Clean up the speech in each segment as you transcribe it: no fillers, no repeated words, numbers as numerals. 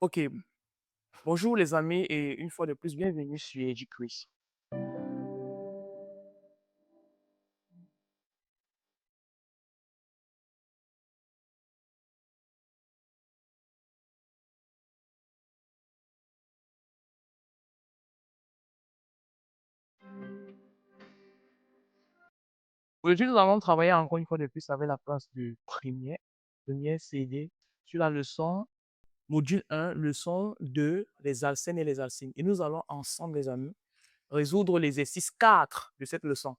Ok, bonjour les amis et une fois de plus, bienvenue sur EduQuiz. Aujourd'hui, nous allons travailler encore une fois de plus avec la classe de première CD sur la leçon module 1, leçon 2, les alcènes et les alcynes. Et nous allons ensemble, les amis, résoudre l'exercice 4 de cette leçon.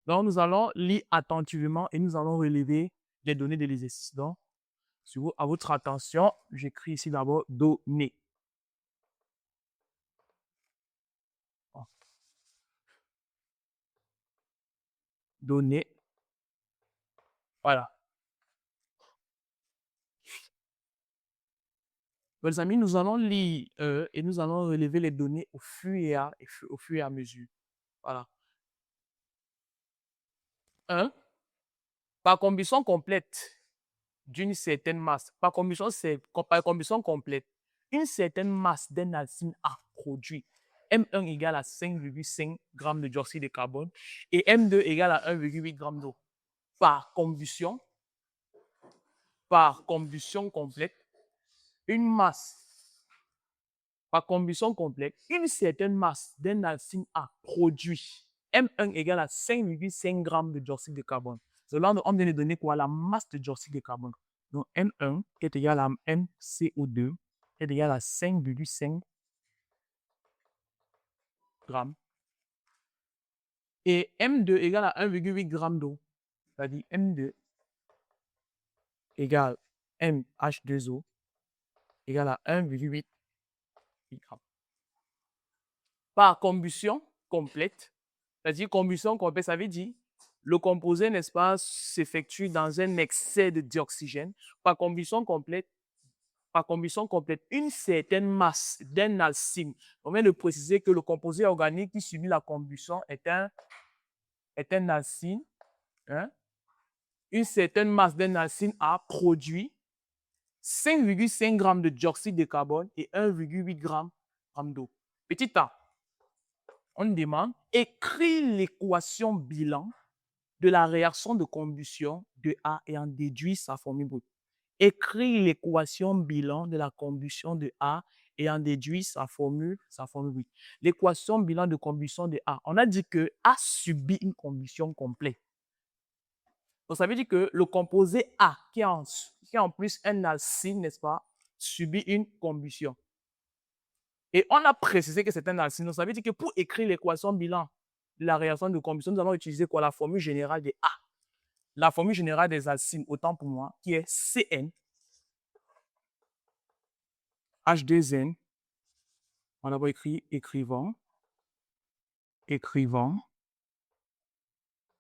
Donc, nous allons lire attentivement et nous allons relever les données de l'exercice. Donc, à votre attention, j'écris ici d'abord données. Données. Voilà. Les amis, nous allons lire et nous allons relever les données au fur et à mesure. Voilà. 1. Par combustion complète d'une certaine masse, par combustion complète, une certaine masse d'un alcine A produit M1 égale à 5,5 g de dioxyde de carbone et M2 égale à 1,8 g d'eau. Par combustion complète, une masse par combustion complète, une certaine masse d'un alcine A produit M1 égale à 5,5 g de dioxyde de carbone. Cela, on vient de donner quoi? La masse de dioxyde de carbone. Donc, M1 est égal à MCO2 est égal à 5,5 g. Et M2 égale à 1,8 g d'eau. C'est-à-dire M2 égale MH2O égale à 1,8 g. Par combustion complète, c'est-à-dire combustion complète, ça veut dire le composé, n'est-ce pas, s'effectue dans un excès d'oxygène. Par combustion complète, une certaine masse d'un alcine. On vient de préciser que le composé organique qui subit la combustion est un alcine. Hein? Une certaine masse d'un alcine A produit 5,5 g de dioxyde de carbone et 1,8 g d'eau. Petit a, on demande, écris l'équation bilan de la réaction de combustion de A et en déduis sa formule brute. Écris l'équation bilan de la combustion de A et en déduis sa formule brute. L'équation bilan de combustion de A, on a dit que A subit une combustion complète. Donc, ça veut dire que le composé A, qui est en plus un alcine, n'est-ce pas, subit une combustion. Et on a précisé que c'est un alcine. Donc, ça veut dire que pour écrire l'équation bilan de la réaction de combustion, nous allons utiliser quoi? La formule générale de A. La formule générale des alcynes, autant pour moi, qui est CN, H2N. On a d'abord écrit écrivant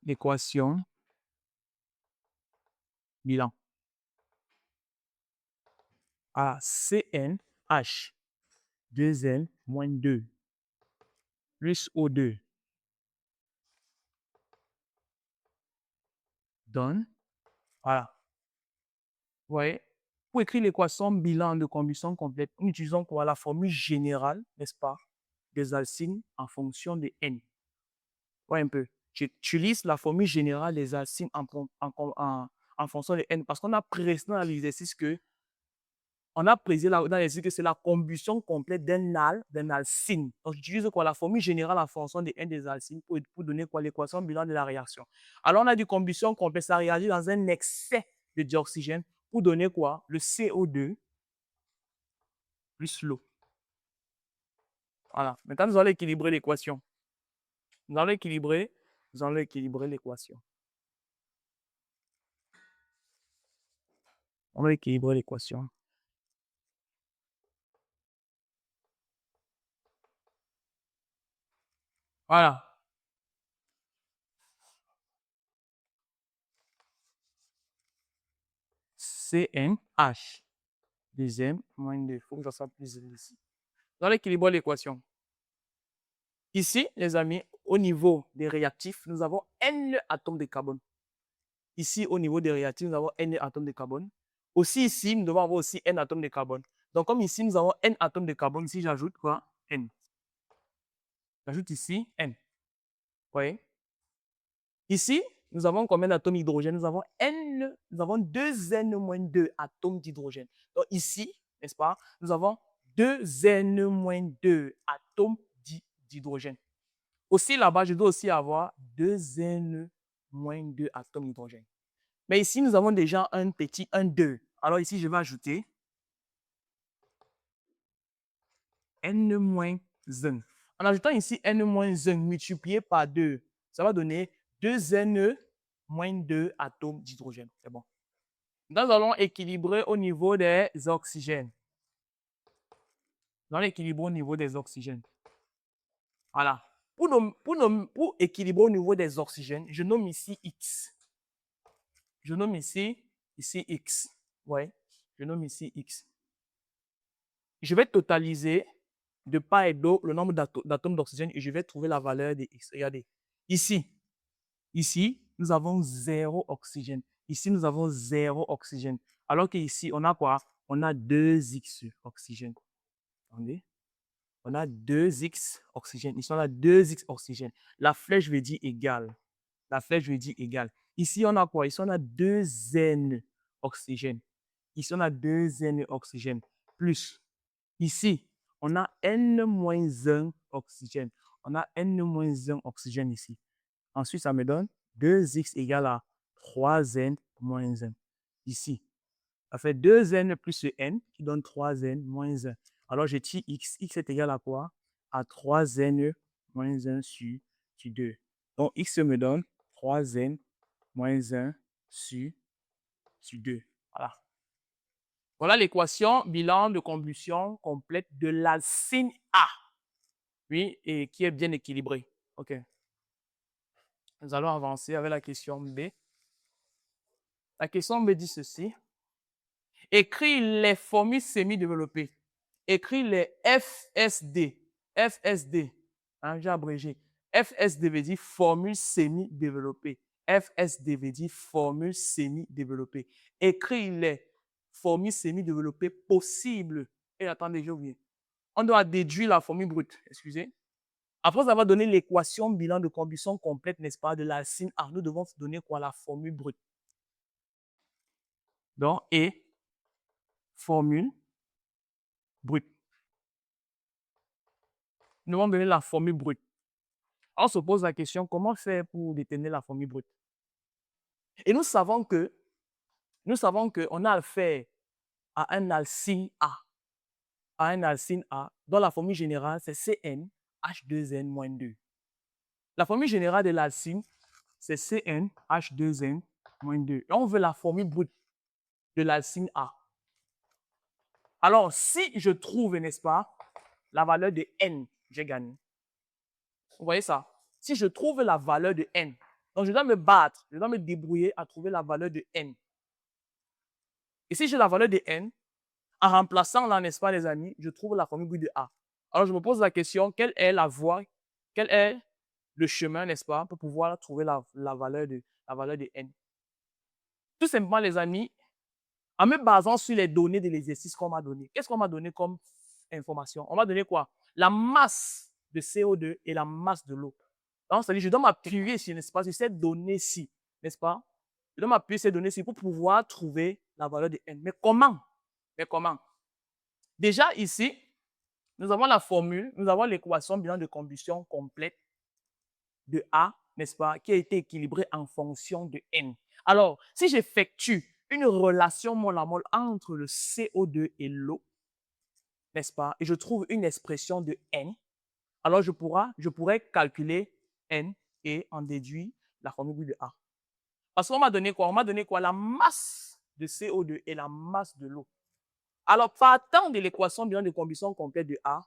l'équation bilan. À CNH 2N moins 2 plus O2 donne, voilà. Vous voyez, pour écrire l'équation bilan de combustion complète, nous utilisons quoi? La formule générale, n'est-ce pas, des alcynes en fonction de N. Voyez un peu. J'utilise la formule générale des alcynes en fonction de N parce qu'on a précisé dans l'exercice que c'est la combustion complète d'un alcyne. Donc, j'utilise quoi? La formule générale en fonction de N des alcynes pour donner quoi? L'équation bilan de la réaction. Alors, on a dit combustion complète, ça réagit dans un excès de dioxygène pour donner quoi? Le CO2 plus l'eau. Voilà. Maintenant, nous allons équilibrer l'équation. Nous allons équilibrer l'équation. On va équilibrer l'équation. Voilà. CNH. Deuxième, moins 2. Il faut que ça soit plus ici. Dans l'équilibre de l'équation. Ici, les amis, au niveau des réactifs, nous avons N atomes de carbone. Ici, au niveau des réactifs, nous avons N atomes de carbone. Aussi ici, nous devons avoir aussi N atomes de carbone. Donc, comme ici, nous avons N atomes de carbone, ici, j'ajoute quoi? N. J'ajoute ici N. Vous voyez? Ici, nous avons combien d'atomes d'hydrogène? Nous avons N, nous avons 2N-2 atomes d'hydrogène. Donc ici, n'est-ce pas, nous avons 2N-2 atomes d'hydrogène. Aussi là-bas, je dois aussi avoir 2N-2 atomes d'hydrogène. Mais ici, nous avons déjà un petit 1,2. Alors ici, je vais ajouter N-1. En ajoutant ici N-1 multiplié par 2, ça va donner 2N-2 atomes d'hydrogène. C'est bon. Nous allons équilibrer au niveau des oxygènes. Nous allons équilibrer au niveau des oxygènes. Voilà. Pour équilibrer au niveau des oxygènes, je nomme ici X. Je nomme ici X. Ouais. Je nomme ici X. Je vais totaliser de part et d'autre le nombre d'atomes d'oxygène et je vais trouver la valeur de X. Regardez. Ici, nous avons 0 oxygène. Ici, nous avons 0 oxygène. Alors qu'ici, on a quoi? On a 2X oxygène. Attendez. On a 2X oxygène. Ici, on a 2X oxygène. La flèche veut dire égal. La flèche veut dire égal. Ici, on a quoi? Ici, on a 2N oxygène. Ici, on a 2N oxygène. Plus. Ici, on a N-1 oxygène. On a N-1 oxygène ici. Ensuite, ça me donne 2X égale à 3N-1. Ici, ça fait 2N plus N qui donne 3N-1. Alors, je tire X. X est égal à quoi? À 3N-1 sur 2. Donc, X me donne 3N-1 sur 2. Voilà. Voilà l'équation bilan de combustion complète de l'alcine A. Oui, et qui est bien équilibrée. OK. Nous allons avancer avec la question B. La question B dit ceci. Écris les formules semi-développées. Écris les FSD. FSD. Hein, j'ai abrégé. FSD veut dire formule semi-développée. FSD veut dire formule semi-développée. Écris les formules semi-développées possibles. Et attendez, j'ai oublié. On doit déduire la formule brute. Excusez. Après avoir donné l'équation bilan de combustion complète, n'est-ce pas, de l'alcine A, nous devons donner quoi? La formule brute. Donc, et formule brute. Nous devons donner la formule brute. On se pose la question, comment faire pour déterminer la formule brute? Et nous savons qu'on a affaire à un alcine A. À un alcine A, dont la formule générale, c'est CnH2n-2. La formule générale de l'alcine, c'est CnH2n-2. Et on veut la formule brute de l'alcine A. Alors, si je trouve, n'est-ce pas, la valeur de N, j'ai gagné. Vous voyez ça? Si je trouve la valeur de N, donc je dois me battre, je dois me débrouiller à trouver la valeur de N. Et si j'ai la valeur de N, en remplaçant là, n'est-ce pas, les amis, je trouve la formule brute de A. Alors, je me pose la question, quelle est la voie, quel est le chemin, n'est-ce pas, pour pouvoir trouver la valeur de N? Tout simplement, les amis, en me basant sur les données de l'exercice qu'on m'a donné. Qu'est-ce qu'on m'a donné comme information? On m'a donné quoi? La masse de CO2 et la masse de l'eau. Donc, c'est-à-dire, je dois m'appuyer sur, n'est-ce pas, sur cette donnée-ci, n'est-ce pas? Je dois m'appuyer sur ces données-ci pour pouvoir trouver la valeur de N. Mais comment? Déjà, ici, nous avons la formule, nous avons l'équation bilan de combustion complète de A, n'est-ce pas, qui a été équilibrée en fonction de N. Alors, si j'effectue une relation mol à mol entre le CO2 et l'eau, n'est-ce pas, et je trouve une expression de N, alors je pourrais calculer N et en déduire la formule de A. Parce qu'on m'a donné quoi? On m'a donné quoi? La masse de CO2 et la masse de l'eau. Alors, partant de l'équation bilan de combustion complète de A,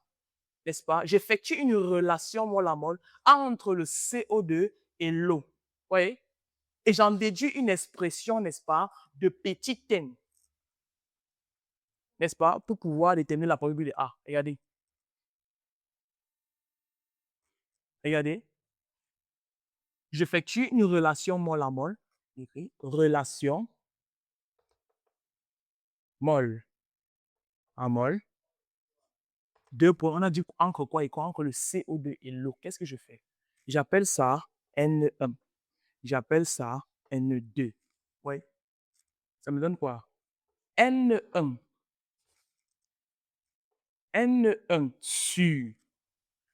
n'est-ce pas, j'effectue une relation mol à mol entre le CO2 et l'eau. Vous voyez? Et j'en déduis une expression, n'est-ce pas, de petit n, n'est-ce pas, pour pouvoir déterminer la formule de A. Regardez. Regardez. J'effectue une relation mol à mol. Relation mol en mol. Deux points. On a dit entre quoi et quoi? Entre le CO2 et l'eau. Qu'est-ce que je fais? J'appelle ça N1. J'appelle ça N2. Oui. Ça me donne quoi? N1. N1 sur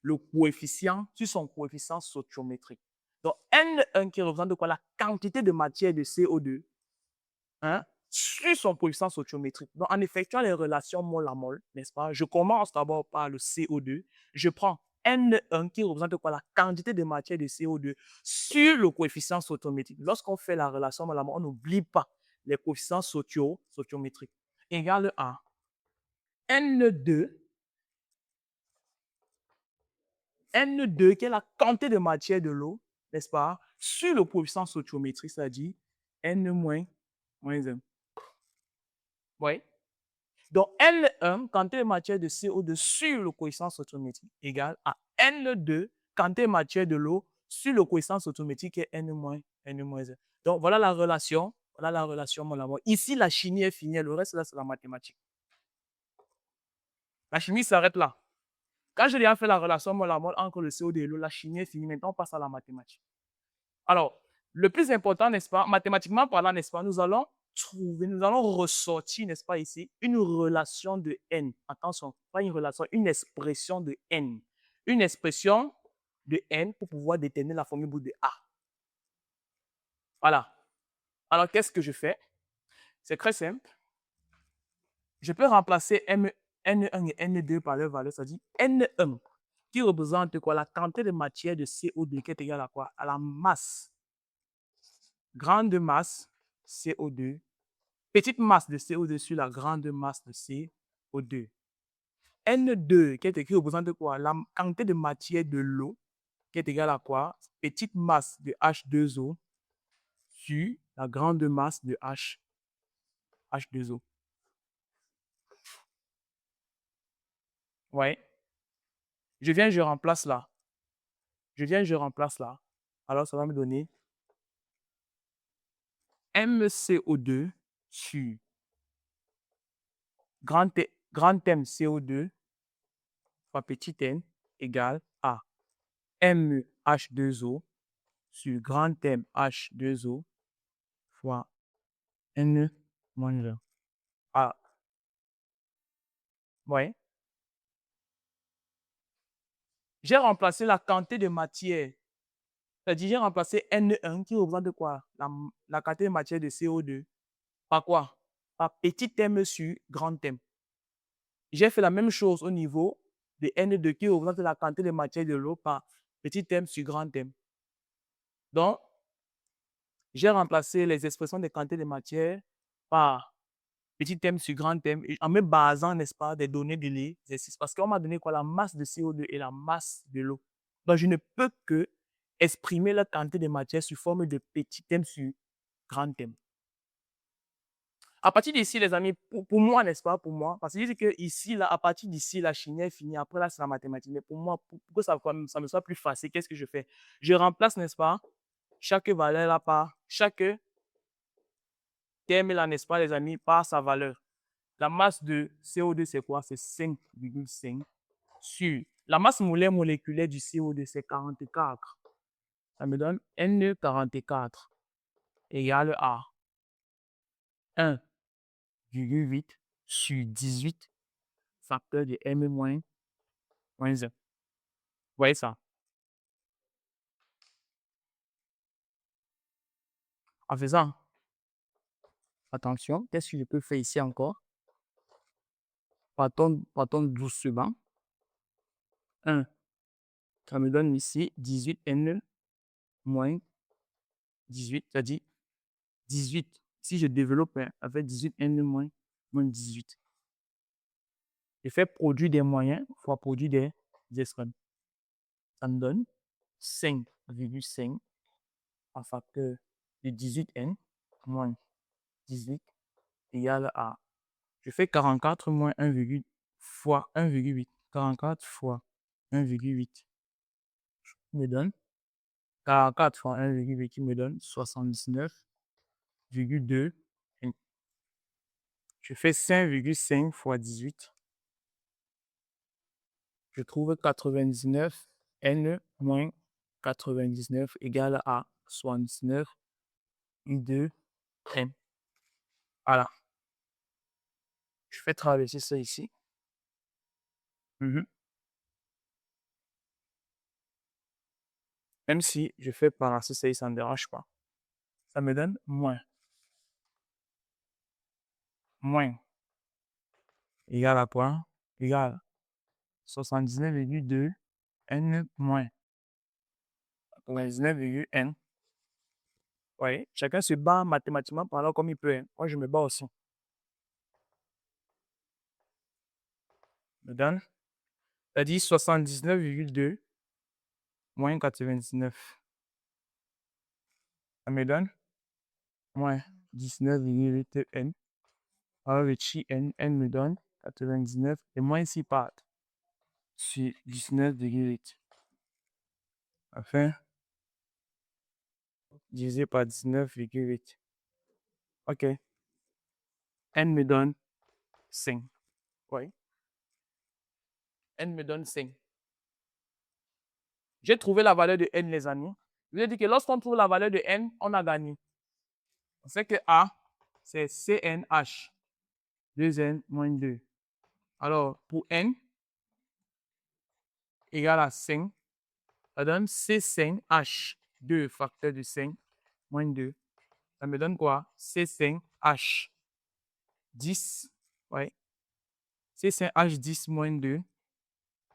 le coefficient, sur son coefficient stoichiométrique. Donc, N1 qui représente de quoi? La quantité de matière de CO2, hein, sur son coefficient stoichiométrique. Donc, en effectuant les relations mol à mol, n'est-ce pas? Je commence d'abord par le CO2. Je prends N1 qui représente quoi? La quantité de matière de CO2 sur le coefficient stoichiométrique. Lorsqu'on fait la relation mol à mol, on n'oublie pas les coefficients stoichiométriques. Égale à N2 N2, qui est la quantité de matière de l'eau, n'est-ce pas, sur le coefficient stoichiométrique, c'est-à-dire N-1. Oui. Donc, N1, quantité de matière de CO2 sur le coefficient stoichiométrique, égale à N2, quantité de matière de l'eau sur le coefficient stoichiométrique, qui est N-1. Donc, voilà la relation. Voilà la relation, mon amour. Ici, la chimie est finie. Le reste, là, c'est la mathématique. La chimie s'arrête là. Quand j'ai déjà fait la relation mol à mol entre le CO2 et l'eau, la chimie est finie. Maintenant, on passe à la mathématique. Alors, le plus important, n'est-ce pas, mathématiquement parlant, n'est-ce pas, nous allons ressortir, n'est-ce pas, ici, une relation de n. Attention, pas une relation, une expression de n. Une expression de n pour pouvoir déterminer la formule de A. Voilà. Alors, qu'est-ce que je fais? C'est très simple. Je peux remplacer N1 et N2 par leur valeur, c'est-à-dire N1, qui représente quoi? La quantité de matière de CO2 qui est égale à quoi? À la masse. Grande masse CO2, petite masse de CO2 sur la grande masse de CO2. N2, qui est écrit représente quoi? La quantité de matière de l'eau, qui est égale à quoi? Petite masse de H2O sur la grande masse de H2O. Ouais. Je remplace là. Je remplace là. Alors, ça va me donner MCO2 sur grand M CO2 fois petit n égale à MH2O sur grand M H2O fois N moins 1. Ah, ouais. J'ai remplacé la quantité de matière. C'est-à-dire, j'ai remplacé N1 qui représente quoi? La quantité de matière de CO2. Par quoi? Par petit m sur grand M. J'ai fait la même chose au niveau de N2 qui représente la quantité de matière de l'eau par petit m sur grand M. Donc, j'ai remplacé les expressions de quantité de matière par petit m sur grand M en me basant, n'est-ce pas, des données de l'exercice. Parce qu'on m'a donné quoi? La masse de CO2 et la masse de l'eau. Donc, je ne peux que exprimer la quantité de matière sous forme de petit m sur grand M. À partir d'ici, les amis, pour moi, n'est-ce pas, pour moi, parce que je dis que ici, là, à partir d'ici, la chimie est finie. Après, là, c'est la mathématique. Mais pour moi, pour que ça me soit plus facile, qu'est-ce que je fais? Je remplace, n'est-ce pas, chaque valeur là par chaque terme là, n'est-ce pas, les amis, par sa valeur. La masse de CO2, c'est quoi? C'est 5,5 sur la masse moléculaire du CO2, c'est 44. Ça me donne N44 égale à 1,8 sur 18 facteur de M-1. Vous voyez ça? En faisant attention, qu'est-ce que je peux faire ici encore? Partons doucement. 1, ça me donne ici 18N moins 18, c'est-à-dire 18. Si je développe avec 18N moins 18, je fais produit des moyens fois produit des extrêmes. Ça me donne 5,5 en facteur de 18N moins 18 égale à, je fais 44 moins 1, fois 1,8. 44 fois 1,8 me donne 44 fois 1,8 qui me donne 79,2 Je fais 5,5 fois 18. Je trouve 99 n moins 99 égale à 79 I2 n. Voilà. Je fais traverser ça ici. Même si je fais balancer ça, ça ne me dérange pas. Ça me donne moins. Moins. Égal à quoi? Égal 79,2 n moins 99,n. Oui, chacun se bat mathématiquement parlant comme il peut. Hein. Moi, je me bats aussi. Me donne. Ça dit 79,2 moins 99. Ça me donne moins 19,8 n. Alors, le chi n, n me donne 99 et moins 6 parts sur 19,8. Enfin, divisé par 19,8. OK. N me donne 5. Oui. N me donne 5. J'ai trouvé la valeur de n, les amis. Je vous ai dit que lorsqu'on trouve la valeur de n, on a gagné. On sait que A, c'est CNH. 2n moins 2. Alors, pour n égale à 5, ça donne C5H. 2 facteur de 5 moins 2. Ça me donne quoi? C5H. 10. Oui. C5H 10 moins 2.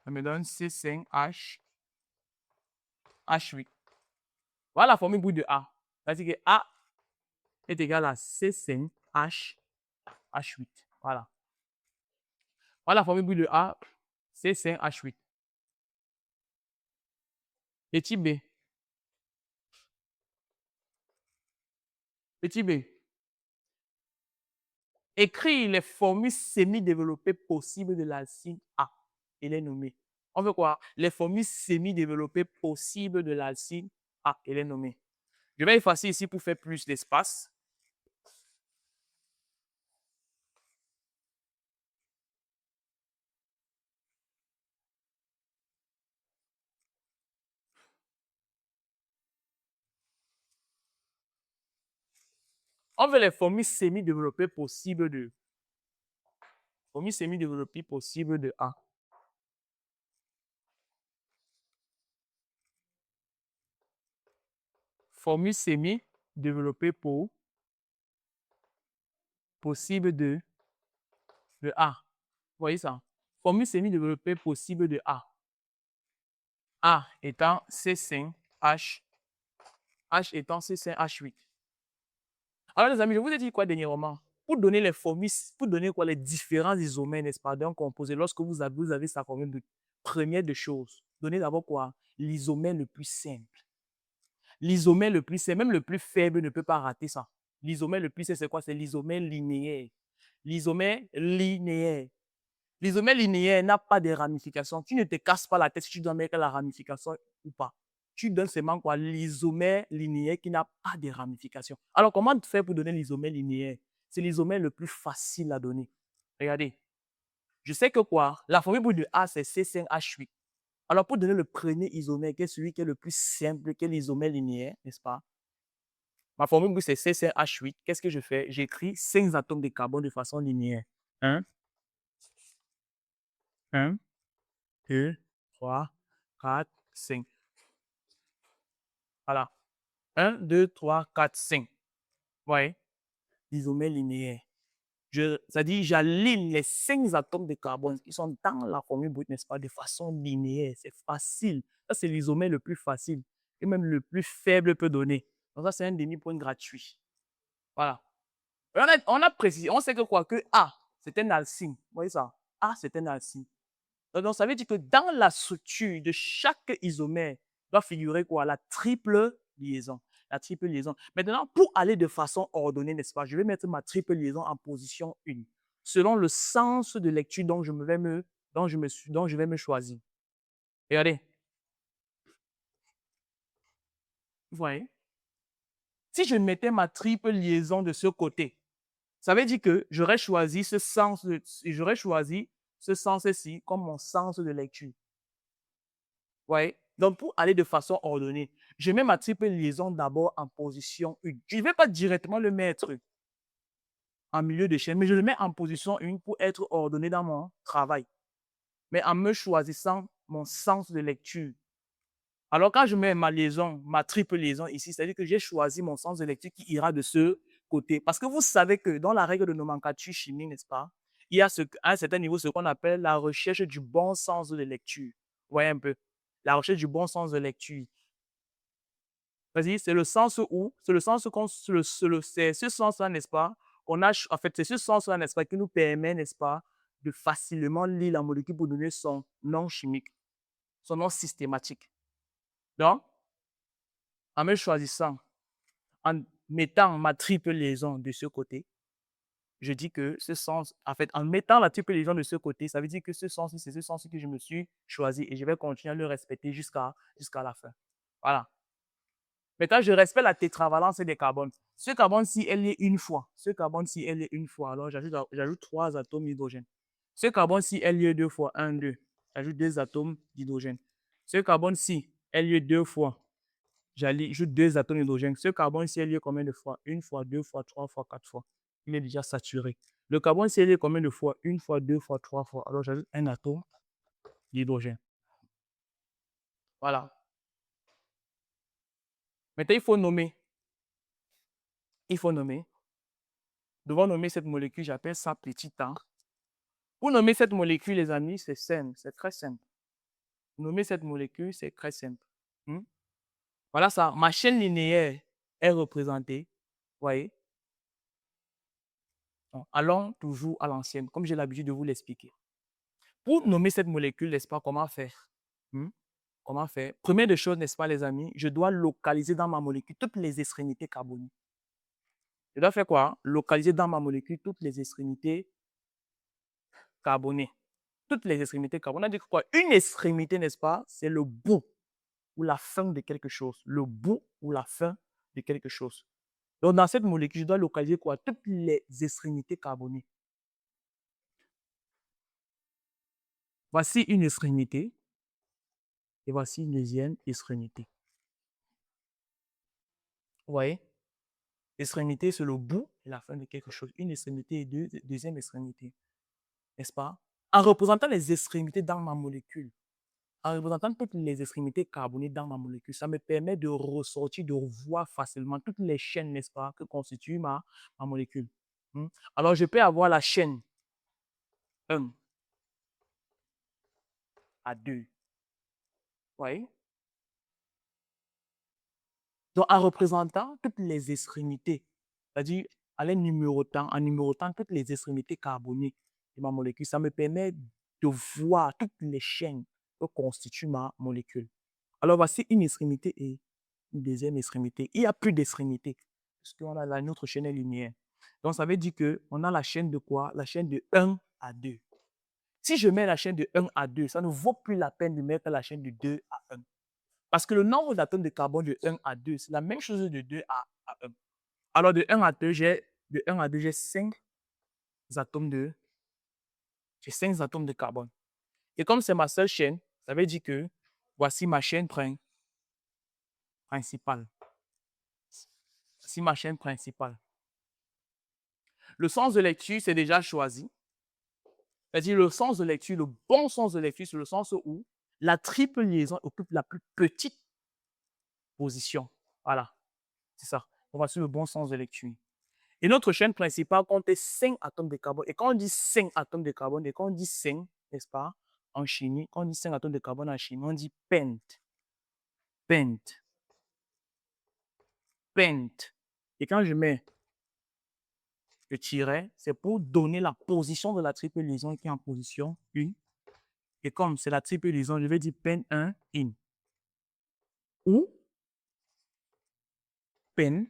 Ça me donne C5H H8. Voilà la formule brute de A. C'est-à-dire que A est égal à C5H H8. Voilà. Voilà la formule brute de A, C5H8. Petit b. Petit b. Écris les formules semi-développées possibles de l'alcyne A. Il est nommé. On veut quoi? Les formules semi-développées possibles de l'alcyne A. Il est nommé. Je vais effacer ici pour faire plus d'espace. On veut les formules semi-développées possibles de A. Formule semi-développée possible de A. Vous voyez ça? Formule semi-développée possible de A. A étant C5H, H étant C5H8. Alors, les amis, je vous ai dit quoi dernièrement? Pour donner les formules, pour donner quoi les différents isomères, n'est-ce pas, d'un composé, lorsque vous avez sa formule de première de choses, donnez d'abord quoi? L'isomère le plus simple. L'isomère le plus simple, même le plus faible ne peut pas rater ça. L'isomère le plus simple, c'est quoi? C'est l'isomère linéaire. L'isomère linéaire. L'isomère linéaire n'a pas de ramification. Tu ne te casses pas la tête si tu dois mettre la ramification ou pas. Tu donnes seulement quoi? L'isomère linéaire qui n'a pas de ramification. Alors, comment faire pour donner l'isomère linéaire? C'est l'isomère le plus facile à donner. Regardez. Je sais que quoi? La formule de A, c'est C5H8. Alors, pour donner le premier isomère, qui est celui qui est le plus simple, qui est l'isomère linéaire, n'est-ce pas? Ma formule, c'est C5H8. Qu'est-ce que je fais? J'écris 5 atomes de carbone de façon linéaire. 1, 1, 2, 3, 4, 5. Voilà. 1, 2, 3, 4, 5. Vous voyez? L'isomère linéaire. C'est-à-dire, j'aligne les 5 atomes de carbone qui sont dans la formule brute, n'est-ce pas, de façon linéaire. C'est facile. Ça, c'est l'isomère le plus facile. Et même le plus faible peut donner. Donc, ça, c'est un demi-point gratuit. Voilà. On a précisé, on sait que quoi? Que A, c'est un alcyne. Vous voyez ça? A, c'est un alcyne. Donc, ça veut dire que dans la structure de chaque isomère doit figurer quoi? La triple liaison. La triple liaison. Maintenant, pour aller de façon ordonnée, n'est-ce pas, je vais mettre ma triple liaison en position 1, selon le sens de lecture dont je vais me choisir. Regardez. Vous voyez? Si je mettais ma triple liaison de ce côté, Ça veut dire que j'aurais choisi ce sens-ci comme mon sens de lecture. Vous voyez? Donc, pour aller de façon ordonnée, je mets ma triple liaison d'abord en position 1. Je ne vais pas directement le mettre en milieu de chaîne, mais je le mets en position 1 pour être ordonné dans mon travail, mais en me choisissant mon sens de lecture. Alors, quand je mets ma triple liaison ici, c'est-à-dire que j'ai choisi mon sens de lecture qui ira de ce côté. Parce que vous savez que dans la règle de nomenclature chimique, n'est-ce pas, il y a à un certain niveau ce qu'on appelle la recherche du bon sens de lecture. Vous voyez un peu? La recherche du bon sens de lecture. Vas-y, c'est le sens où, c'est le sens qu'on, c'est ce sens-là, n'est-ce pas, en fait, c'est ce sens-là, n'est-ce pas, qui nous permet, n'est-ce pas, de facilement lire la molécule pour donner son nom chimique, son nom systématique. Donc, en me choisissant, en mettant ma triple liaison de ce côté, je dis que ce sens, en fait, en mettant la triple liaison de ce côté, ça veut dire que ce sens-ci, c'est ce sens que je me suis choisi et je vais continuer à le respecter jusqu'à la fin. Voilà. Maintenant, je respecte la tétravalence des carbones. Ce carbone-ci, elle est une fois. Ce carbone-ci, elle est une fois. Alors, j'ajoute 3 atomes d'hydrogène. Ce carbone-ci, elle est 2 fois. 1, 2. J'ajoute 2 atomes d'hydrogène. Ce carbone-ci, elle est 2 fois. J'ajoute 2 atomes d'hydrogène. Ce carbone-ci, elle est combien de fois? 1 fois, 2 fois, 3 fois, 4 fois. Il est déjà saturé. Le carbone-ci, elle est combien de fois? 1 fois, 2 fois, 3 fois. Alors, j'ajoute un atome d'hydrogène. Voilà. Maintenant, il faut nommer. Il faut nommer. Devant nommer cette molécule, j'appelle ça petit a. Pour nommer cette molécule, les amis, c'est simple, c'est très simple. Nommer cette molécule, c'est très simple. Voilà ça. Ma chaîne linéaire est représentée. Vous voyez? Donc, allons toujours à l'ancienne, comme j'ai l'habitude de vous l'expliquer. Pour nommer cette molécule, n'est-ce pas, comment faire? Comment faire? Première des choses, n'est-ce pas, les amis, je dois localiser dans ma molécule toutes les extrémités carboniques. Je dois faire quoi? Localiser dans ma molécule toutes les extrémités carbonées. Toutes les extrémités carbonées. On a dit quoi? Une extrémité, n'est-ce pas? C'est le bout ou la fin de quelque chose. Le bout ou la fin de quelque chose. Donc, dans cette molécule, je dois localiser quoi? Toutes les extrémités carbonées. Voici une extrémité et voici une deuxième extrémité. Vous voyez? L'extrémité, c'est le bout et la fin de quelque chose. Une extrémité et deuxième extrémité. N'est-ce pas? En représentant les extrémités dans ma molécule, en représentant toutes les extrémités carbonées dans ma molécule, ça me permet de ressortir, de voir facilement toutes les chaînes, n'est-ce pas, que constitue ma molécule. Alors, je peux avoir la chaîne 1 à 2. Vous voyez? Donc, en représentant toutes les extrémités, c'est-à-dire en numérotant toutes les extrémités carbonées de ma molécule, ça me permet de voir toutes les chaînes que constitue ma molécule. Alors, voici une extrémité et une deuxième extrémité. Il n'y a plus d'extrémité, puisqu'on a une autre chaîne linéaire. Donc, ça veut dire qu'on a la chaîne de quoi? La chaîne de 1 à 2. Si je mets la chaîne de 1 à 2, ça ne vaut plus la peine de mettre la chaîne de 2 à 1. Parce que le nombre d'atomes de carbone de 1 à 2, c'est la même chose de 2 à 1. Alors, de 1 à 2, j'ai 5 atomes de carbone. Et comme c'est ma seule chaîne, ça veut dire que voici ma chaîne principale. Voici ma chaîne principale. Le sens de lecture, c'est déjà choisi. C'est-à-dire le sens de lecture, le bon sens de lecture, c'est le sens où la triple liaison occupe la plus petite position. Voilà, c'est ça. On va sur le bon sens de lecture. Et notre chaîne principale compte 5 atomes de carbone. Et quand on dit 5 atomes de carbone, et quand on dit 5, n'est-ce pas, en chimie, quand on dit 5 atomes de carbone en chimie, on dit pent. Pent. Pent. Et quand je mets le tiret, c'est pour donner la position de la triple liaison qui est en position 1. Et comme c'est la triple liaison, je vais dire pen 1 in. Ou pen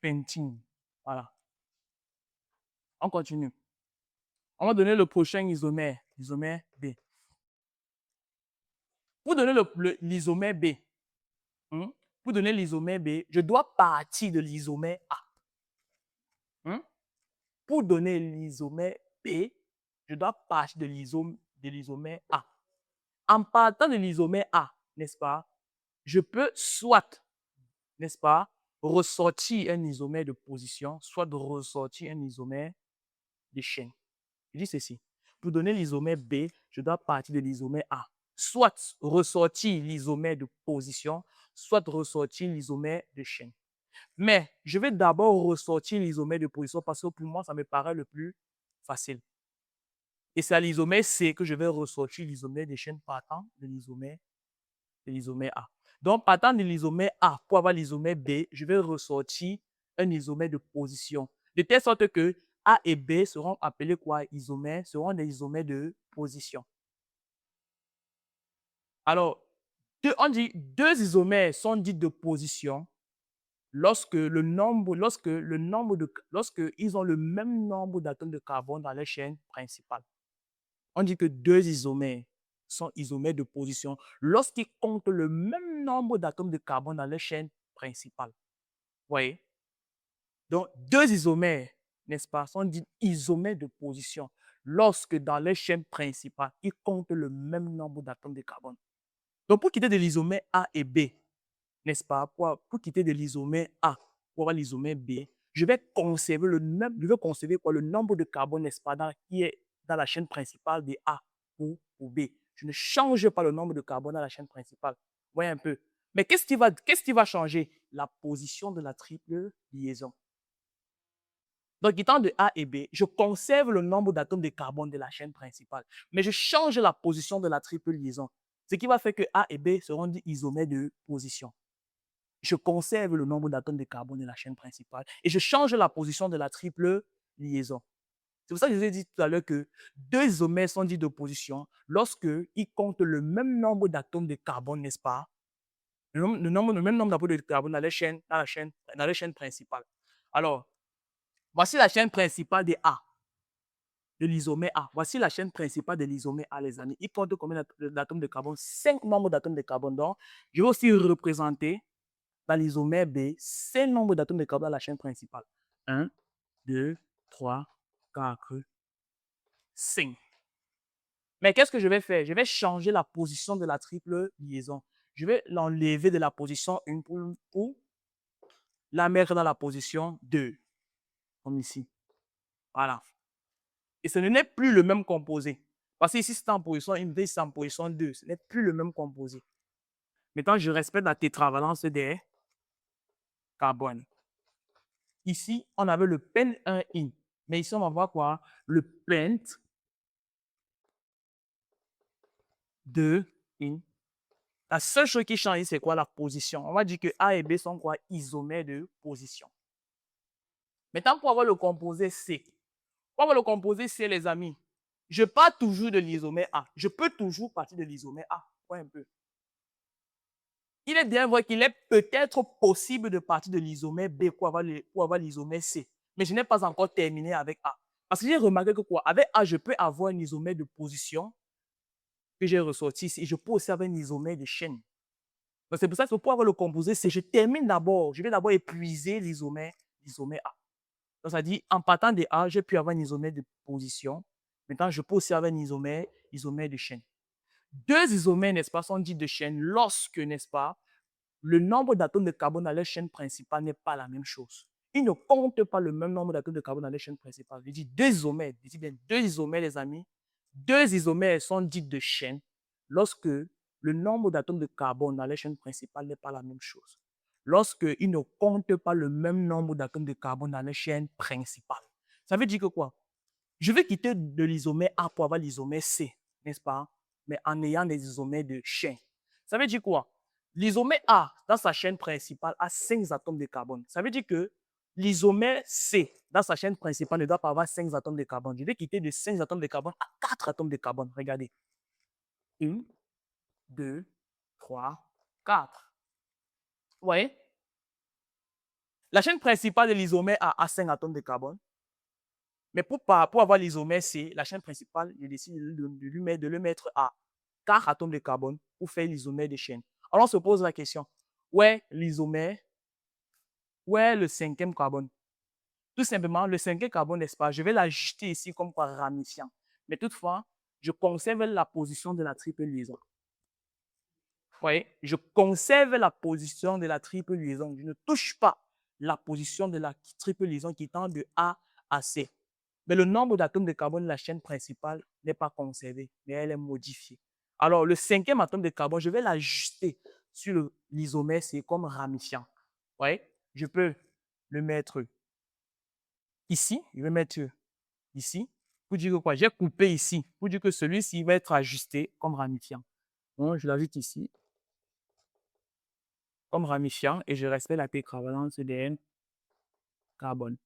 pentine. Voilà. On continue. On va donner le prochain isomère, l'isomère B. Pour donner l'isomère B, Pour donner l'isomère B, je dois partir de l'isomère A. Hein? Pour donner l'isomère B, je dois partir de l'isomère A. En partant de l'isomère A, n'est-ce pas, je peux soit, n'est-ce pas, ressortir un isomère de position, soit de ressortir un isomère de chaîne. Je dis ceci. Pour donner l'isomère B, je dois partir de l'isomère A. Soit ressortir l'isomère de position, soit ressortir l'isomère de chaîne. Mais je vais d'abord ressortir l'isomère de position parce que pour moi, ça me paraît le plus facile. Et c'est à l'isomère C que je vais ressortir l'isomère de chaîne partant de l'isomère A. Donc, partant de l'isomère A pour avoir l'isomère B, je vais ressortir un isomère de position. De telle sorte que A et B seront appelés quoi? Isomères, seront des isomères de position. Alors, on dit deux isomères sont dits de position lorsque ils ont le même nombre d'atomes de carbone dans la chaîne principale. On dit que deux isomères sont isomères de position lorsqu'ils comptent le même nombre d'atomes de carbone dans la chaîne principale. Vous voyez? Donc, deux isomères, n'est-ce pas, sont dits isomères de position lorsque dans les chaînes principales, ils comptent le même nombre d'atomes de carbone. Donc, pour quitter de l'isomère A et B, n'est-ce pas, pour quitter de l'isomère A pour avoir l'isomère B, je vais conserver le nombre de carbone, n'est-ce pas, qui est dans la chaîne principale de A ou B. Je ne change pas le nombre de carbone dans la chaîne principale. Vous voyez un peu. Mais qu'est-ce qui va changer? La position de la triple liaison. Donc, quittant de A et B, je conserve le nombre d'atomes de carbone de la chaîne principale, mais je change la position de la triple liaison, ce qui va faire que A et B seront dits isomères de position. Je conserve le nombre d'atomes de carbone de la chaîne principale et je change la position de la triple liaison. C'est pour ça que je vous ai dit tout à l'heure que deux isomères sont dits de position lorsqu'ils comptent le même nombre d'atomes de carbone, n'est-ce pas? Le même nombre d'atomes de carbone dans la chaîne principale. Alors, voici la chaîne principale de A, de l'isomère A. Voici la chaîne principale de l'isomère A, les amis. Il compte combien d'atomes de carbone? 5 nombres d'atomes de carbone. Donc, je vais aussi représenter dans l'isomère B 5 nombres d'atomes de carbone dans la chaîne principale. 1, 2, 3, 4, 5. Mais qu'est-ce que je vais faire? Je vais changer la position de la triple liaison. Je vais l'enlever de la position 1 pour la mettre dans la position 2. Comme ici. Voilà. Et ce n'est plus le même composé. Parce que ici, c'est en position 1, ici, c'est en position 2. Ce n'est plus le même composé. Maintenant, je respecte la tétravalence des carbones. Ici, on avait le pen 1 in. Mais ici, on va voir quoi? Le pent 2 in. La seule chose qui change, c'est quoi? La position. On va dire que A et B sont quoi? Isomères de position. Maintenant, pour avoir le composé C. Pour avoir le composé C, les amis, je pars toujours de l'isomère A. Je peux toujours partir de l'isomère A. Ouais, un peu. Il est bien vrai qu'il est peut-être possible de partir de l'isomère B pour avoir l'isomère C. Mais je n'ai pas encore terminé avec A. Parce que j'ai remarqué que quoi? Avec A, je peux avoir un isomère de position que j'ai ressorti ici. Et je peux aussi avoir un isomère de chaîne. Donc c'est pour ça que pour avoir le composé C, je termine d'abord. Je vais d'abord épuiser l'isomère A. Donc ça dit, en partant de A, j'ai pu avoir un isomère de position. Maintenant, je peux aussi avoir un isomère de chaîne. Deux isomères, n'est-ce pas, sont dits de chaîne lorsque, n'est-ce pas, le nombre d'atomes de carbone dans leur chaîne principale n'est pas la même chose. Ils ne comptent pas le même nombre d'atomes de carbone dans leur chaîne principale. Je dis deux isomères, je dis bien deux isomères, les amis. Deux isomères sont dits de chaîne lorsque le nombre d'atomes de carbone dans leur chaîne principale n'est pas la même chose. Lorsqu'ils ne comptent pas le même nombre d'atomes de carbone dans leur chaîne principale. Ça veut dire que quoi? Je vais quitter de l'isomère A pour avoir l'isomère C, n'est-ce pas? Mais en ayant des isomères de chaîne. Ça veut dire quoi? L'isomère A, dans sa chaîne principale, a 5 atomes de carbone. Ça veut dire que l'isomère C, dans sa chaîne principale, ne doit pas avoir 5 atomes de carbone. Je vais quitter de 5 atomes de carbone à 4 atomes de carbone. Regardez. 1, 2, 3, 4. Vous voyez? La chaîne principale de l'isomère A a 5 atomes de carbone. Mais pour avoir l'isomère C, la chaîne principale, je décide de le mettre à 4 atomes de carbone pour faire l'isomère de chaîne. Alors on se pose la question, Où est l'isomère? Où est le cinquième carbone? Tout simplement, le cinquième carbone, n'est-ce pas? Je vais l'ajouter ici comme quoi ramifiant. Mais toutefois, je conserve la position de la triple liaison. Vous voyez? Je conserve la position de la triple liaison. Je ne touche pas la position de la triple liaison qui tend de A à C. Mais le nombre d'atomes de carbone de la chaîne principale n'est pas conservé, mais elle est modifiée. Alors, le cinquième atome de carbone, je vais l'ajuster sur l'isomère, c'est comme ramifiant. Vous voyez? Je peux le mettre ici, je vais mettre ici, pour dire que quoi? J'ai coupé ici, pour dire que celui-ci va être ajusté comme ramifiant. Donc, je l'ajoute ici, comme ramifiant, et je respecte la tétravalence de carbone.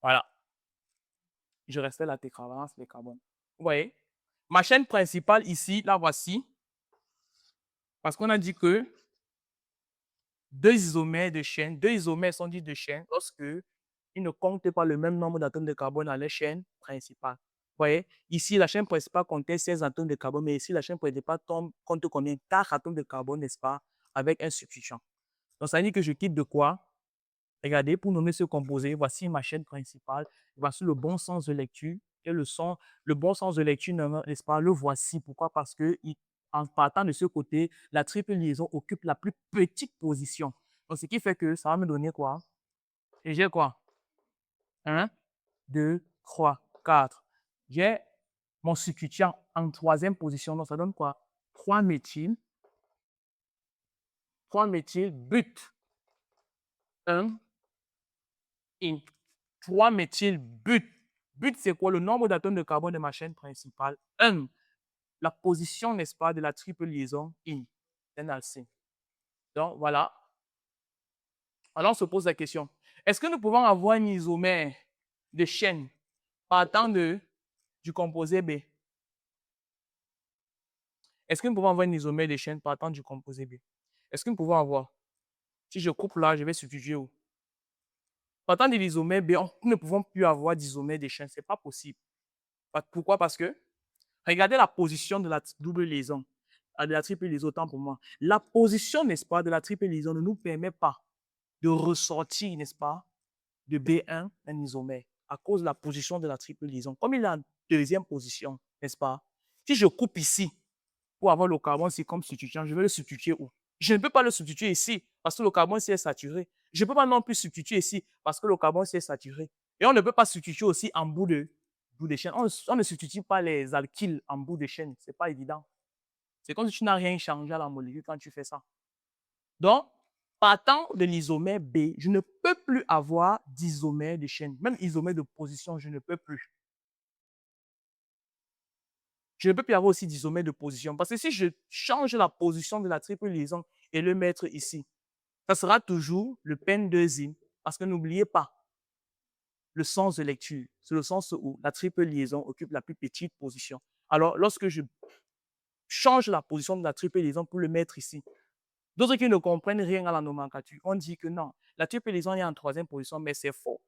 Voilà. Je respecte la tétravalence de carbone. Vous voyez? Ma chaîne principale ici, la voici. Parce qu'on a dit que deux isomères sont dits de chaîne lorsque ils ne comptent pas le même nombre d'atomes de carbone dans la chaîne principale. Vous voyez, ici, la chaîne principale comptait 16 atomes de carbone, mais ici, la chaîne principale compte combien? 4 atomes de carbone, n'est-ce pas, avec un substituant. Donc, ça veut dire que je quitte de quoi? Regardez, pour nommer ce composé, voici ma chaîne principale, voici le bon sens de lecture, et le bon sens de lecture, n'est-ce pas, le voici. Pourquoi? Parce que en partant de ce côté, la triple liaison occupe la plus petite position. Donc, ce qui fait que ça va me donner quoi? Et j'ai quoi? 1, 2, 3, 4. J'ai mon substituant en troisième position. Donc, ça donne quoi? 3-méthyl, but 1, in. 3-méthyl but. But, c'est quoi? Le nombre d'atomes de carbone de ma chaîne principale. 1. La position, n'est-ce pas, de la triple liaison in. NAC. Donc, voilà. Alors, on se pose la question. Est-ce que nous pouvons avoir un isomère de chaîne partant du composé B? Est-ce que nous pouvons avoir un isomère de chaîne partant du composé B? Est-ce que nous pouvons avoir? Si je coupe là, je vais substituer où? Partant de l'isomère B, nous ne pouvons plus avoir d'isomère de chaîne. Ce n'est pas possible. Pourquoi? Parce que regardez la position de la double liaison, de la triple liaison, autant pour moi. La position, n'est-ce pas, de la triple liaison ne nous permet pas de ressortir, n'est-ce pas, de B1 un isomère à cause de la position de la triple liaison. Comme il est en deuxième position, n'est-ce pas? Si je coupe ici pour avoir le carbone c'est comme substituant, je vais le substituer où? Je ne peux pas le substituer ici parce que le carbone est saturé. Je ne peux pas non plus substituer ici parce que le carbone est saturé. Et on ne peut pas substituer aussi en bout de chaîne. On ne substitue pas les alkyles en bout de chaîne. Ce n'est pas évident. C'est comme si tu n'as rien changé à la molécule quand tu fais ça. Donc, partant de l'isomère B, je ne peux plus avoir d'isomère de chaîne. Même isomère de position, je ne peux plus. Je ne peux plus avoir aussi d'isomère de position. Parce que si je change la position de la triple liaison et le mettre ici, ça sera toujours le pen2-zyme. Parce que n'oubliez pas, le sens de lecture, c'est le sens où la triple liaison occupe la plus petite position. Alors, lorsque je change la position de la triple liaison pour le mettre ici, d'autres qui ne comprennent rien à la nomenclature, on dit que non, la triple liaison est en troisième position, mais c'est faux.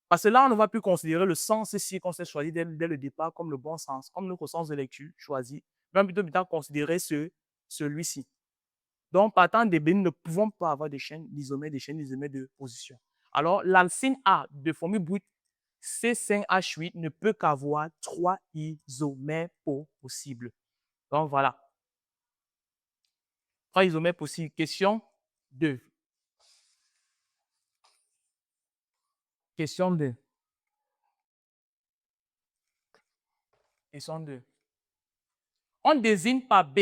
Parce que là, on ne va plus considérer le sens ici qu'on s'est choisi dès le départ comme le bon sens, comme notre sens de lecture choisi, mais plutôt considérer celui-ci. Donc, partant des B, nous ne pouvons pas avoir des chaînes d'isomères, de position. Alors, l'alcyne A de formule brute C5H8 ne peut qu'avoir 3 isomères possibles. Donc, voilà. 3 isomères possibles. Question 2. Question 2. Question 2. On désigne par B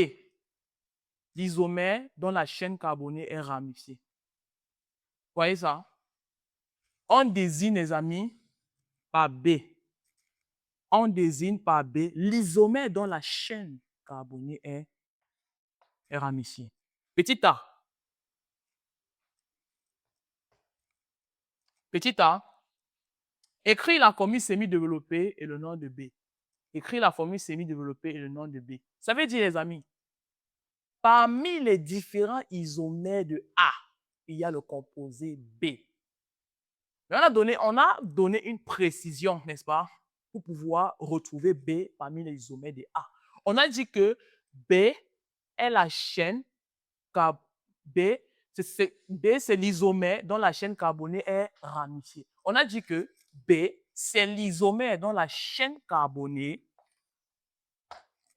l'isomère dont la chaîne carbonée est ramifiée. Vous voyez ça? On désigne, les amis, par B. On désigne par B l'isomère dont la chaîne carbonée est ramifiée. Petit a. Petit a. Écris la formule semi-développée et le nom de B. Écris la formule semi-développée et le nom de B. Ça veut dire, les amis, parmi les différents isomères de A, il y a le composé B. Mais on a donné une précision, n'est-ce pas, pour pouvoir retrouver B parmi les isomères de A. On a dit que B est la chaîne B, c'est l'isomère dont la chaîne carbonée est ramifiée. On a dit que B, c'est l'isomère dont la chaîne carbonée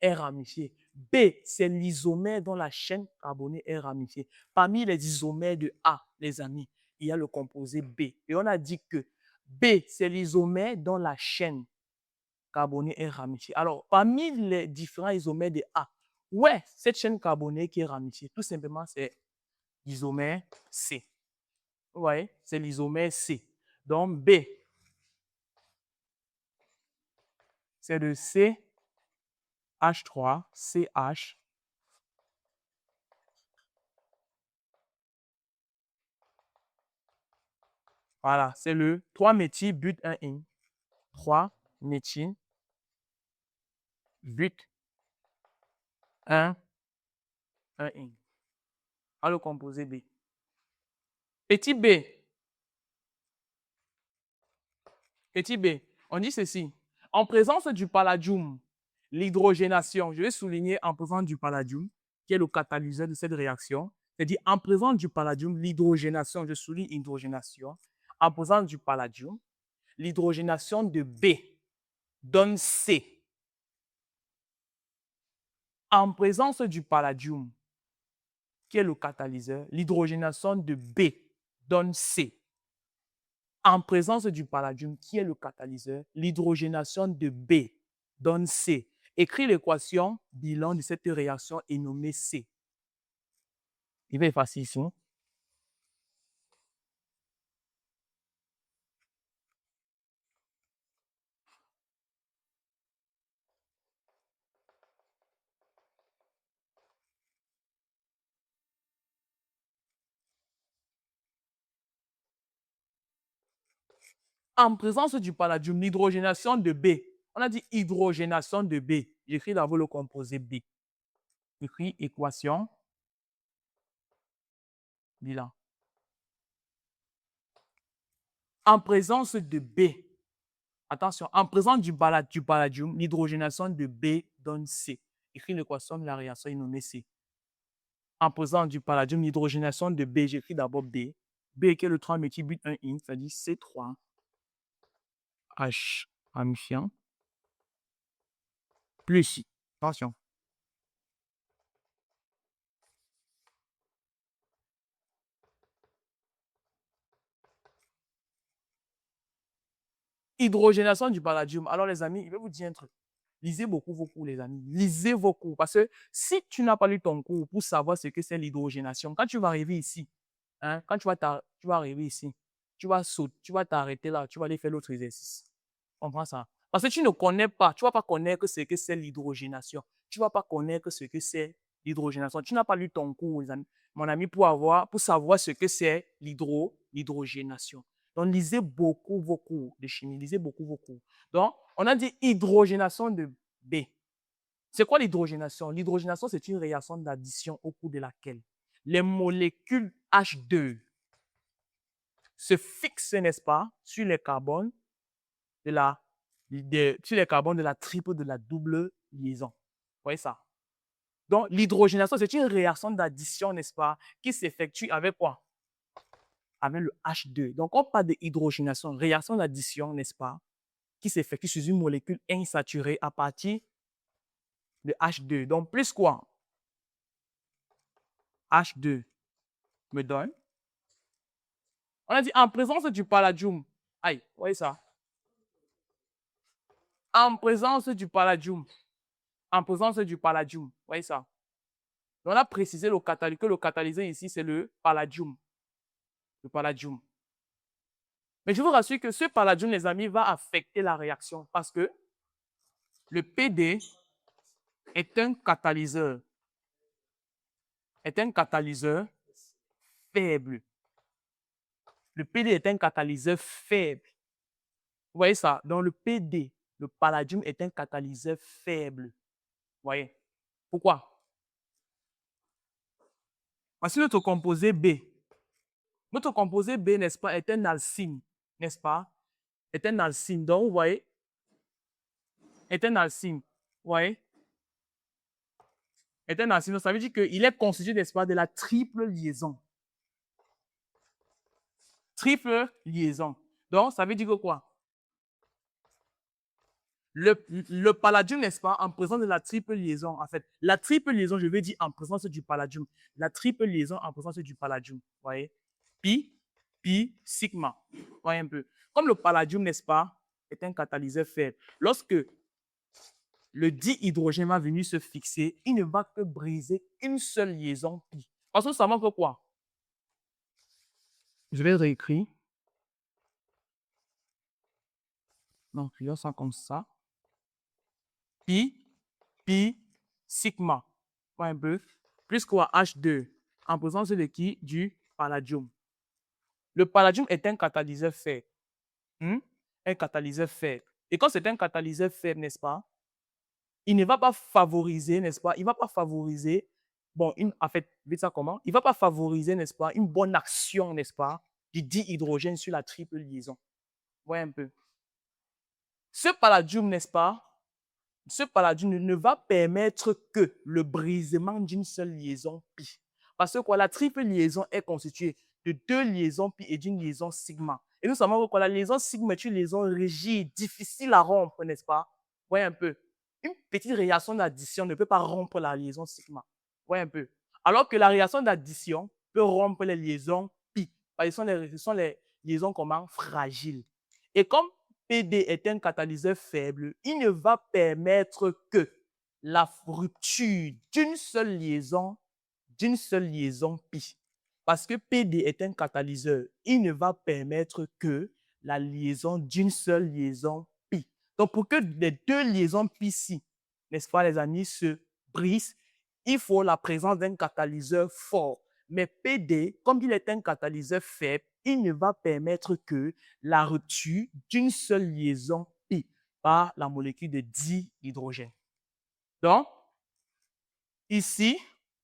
est ramifiée. B, c'est l'isomère dont la chaîne carbonée est ramifiée. Parmi les isomères de A, les amis, il y a le composé B. Et on a dit que B, c'est l'isomère dont la chaîne carbonée est ramifiée. Alors, parmi les différents isomères de A, ouais, cette chaîne carbonée qui est ramifiée, tout simplement, c'est l'isomère C. Vous voyez, c'est l'isomère C. Donc, B, c'est de CH3, CH. Voilà, c'est le 3-méthyl but 1-ine. 3-méthyl but 1-ine. À le composé B. Petit b, petit b, on dit ceci. En présence du palladium, l'hydrogénation, je vais souligner en présence du palladium, qui est le catalyseur de cette réaction, c'est-à-dire en présence du palladium, l'hydrogénation, je souligne hydrogénation, en présence du palladium, l'hydrogénation de B donne C. En présence du palladium, qui est le catalyseur, l'hydrogénation de B donne C. En présence du palladium, qui est le catalyseur, l'hydrogénation de B donne C. Écris l'équation bilan de cette réaction et nommée C. Il va effacer ici. En présence du palladium, l'hydrogénation de B. On a dit hydrogénation de B. J'écris d'abord le composé B. J'écris équation bilan. En présence de B, attention, en présence du palladium, l'hydrogénation de B donne C. Écris l'équation de la réaction et nommée C. En présence du palladium, l'hydrogénation de B, j'écris d'abord B. B qui est le 3-méthylbut 1-ine, c'est-à-dire C3H ramifiant plus I. Attention. Hydrogénation du palladium. Alors les amis, je vais vous dire un truc. Lisez beaucoup vos cours, les amis. Lisez vos cours. Parce que si tu n'as pas lu ton cours pour savoir ce que c'est l'hydrogénation, quand tu vas arriver ici, hein, quand tu vas arriver ici, tu vas sauter, tu vas t'arrêter là, tu vas aller faire l'autre exercice. Comprends ça? Parce que tu ne connais pas, tu ne vas pas connaître ce que c'est l'hydrogénation. Tu ne vas pas connaître ce que c'est l'hydrogénation. Tu n'as pas lu ton cours, les amis. Mon ami, pour savoir ce que c'est l'hydrogénation. Donc, lisez beaucoup vos cours de chimie. Lisez beaucoup vos cours. Donc, on a dit hydrogénation de B. C'est quoi l'hydrogénation? L'hydrogénation, c'est une réaction d'addition au cours de laquelle les molécules H2 se fixent, n'est-ce pas, sur les carbones de la, sur les carbones de la triple, de la double liaison. Vous voyez ça? Donc, l'hydrogénation, c'est une réaction d'addition, n'est-ce pas, qui s'effectue avec quoi? Avec le H2. Donc, on parle de hydrogénation, réaction d'addition, n'est-ce pas, qui s'effectue sur une molécule insaturée à partir de H2. Donc, plus quoi? H2 me donne. On a dit en présence du palladium. Aïe, vous voyez ça? En présence du palladium. En présence du palladium. Vous voyez ça? Donc, on a précisé que le catalyseur ici, c'est le palladium. Le palladium. Mais je vous rassure que ce palladium, les amis, va affecter la réaction parce que le PD est un catalyseur. Est un catalyseur faible. Le PD est un catalyseur faible. Vous voyez ça? Donc, le PD, le palladium, est un catalyseur faible. Vous voyez? Pourquoi? Voici notre composé B. Notre composé B, n'est-ce pas, est un alcyne, n'est-ce pas? Est un alcyne. Donc, vous voyez? Est un alcyne. Vous voyez? est un acide, ça veut dire qu'il est constitué, n'est-ce pas, de la triple liaison. Triple liaison. Donc, ça veut dire que quoi? Le palladium, n'est-ce pas, en présence de la triple liaison, en fait, la triple liaison, je veux dire en présence du palladium. La triple liaison en présence du palladium. Vous voyez? Pi, sigma. Vous voyez un peu? Comme le palladium, n'est-ce pas, est un catalyseur faible. Lorsque le dihydrogène va venir se fixer, il ne va que briser une seule liaison pi. Parce que ça manque quoi? Je vais réécrire. Donc, je vais ça comme ça. Pi, sigma. Un peu. Plus quoi? H2. En présence de qui? Du palladium. Le palladium est un catalyseur faible. Un catalyseur faible. Et quand c'est un catalyseur faible, n'est-ce pas? Il ne va pas favoriser, n'est-ce pas? Il ne va pas favoriser, bon, en fait, vous ça comment? Il ne va pas favoriser, n'est-ce pas, une bonne action, n'est-ce pas, du dihydrogène sur la triple liaison. Voyez un peu. Ce palladium, n'est-ce pas? Ce palladium ne va permettre que le brisement d'une seule liaison pi. Parce que quoi, la triple liaison est constituée de deux liaisons pi et d'une liaison sigma. Et nous savons que quoi, la liaison sigma est une liaison rigide, difficile à rompre, n'est-ce pas? Voyez un peu. Une petite réaction d'addition ne peut pas rompre la liaison sigma. Voyez un peu. Alors que la réaction d'addition peut rompre les liaisons pi. Parce que ce sont les liaisons comment? Fragiles. Et comme PD est un catalyseur faible, il ne va permettre que la rupture d'une seule liaison pi. Parce que PD est un catalyseur, il ne va permettre que la liaison d'une seule liaison pi. Donc, pour que les deux liaisons pi-ci, n'est-ce pas, les amis, se brisent, il faut la présence d'un catalyseur fort. Mais PD, comme il est un catalyseur faible, il ne va permettre que la rupture d'une seule liaison pi par la molécule de dihydrogène. Donc, ici,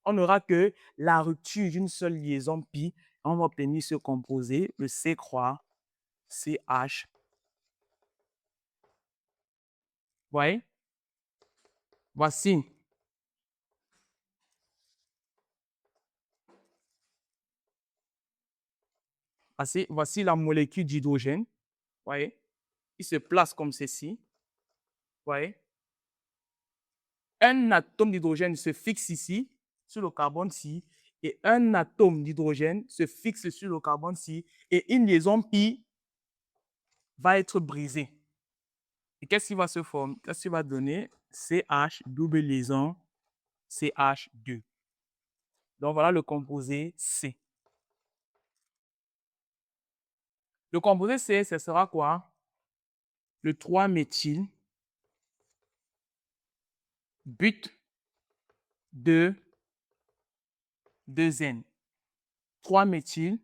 on n'aura que la rupture d'une seule liaison pi. On va obtenir ce composé, le C croix CH. Vous voyez? Voici. Voici la molécule d'hydrogène. Vous voyez? Il se place comme ceci. Vous voyez? Un atome d'hydrogène se fixe ici, sur le carbone-ci, et un atome d'hydrogène se fixe sur le carbone-ci, et une liaison pi va être brisée. Et qu'est-ce qui va se former? Qu'est-ce qui va donner? CH, double liaison, CH2. Donc voilà le composé C. Le composé C, ce sera quoi? Le 3-méthyl, but 2N. 3-méthyl,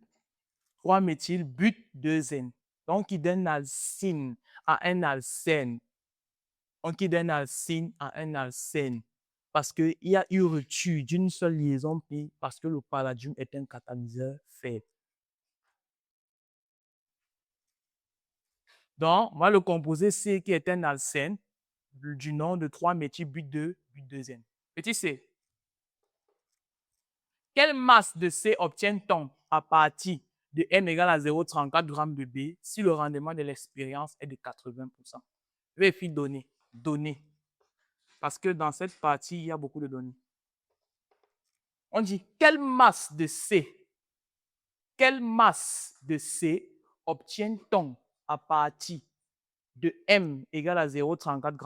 but 2N. Donc, il donne alcine à un alcène. Donc, il donne alcine à un alcène. Parce qu'il y a une rupture d'une seule liaison pi parce que le palladium est un catalyseur faible. Donc, on va le composer C qui est un alcène du nom de 3-méthyl but 2N. Petit C. Quelle masse de C obtient-on à partir de M égale à 0,34 g de B si le rendement de l'expérience est de 80%? Je vais écrire données. Parce que dans cette partie, il y a beaucoup de données. On dit quelle masse de C obtient-on à partir de M égale à 0,34 g?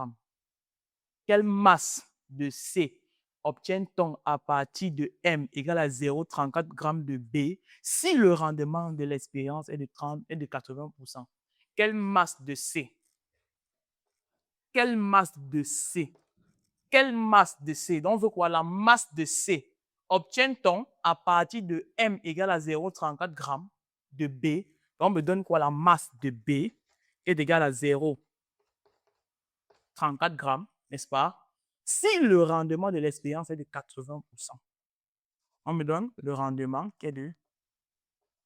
Quelle masse de C obtient-on à partir de M égale à 0,34 g de B si le rendement de l'expérience est de 80%? Quelle masse de C? Quelle masse de C? Quelle masse de C? Donc, on veut quoi? La masse de C obtient-on à partir de M égale à 0,34 g de B? Donc, on me donne quoi? La masse de B est égale à 0,34 g, n'est-ce pas? Si le rendement de l'expérience est de 80%. On me donne le rendement qui est de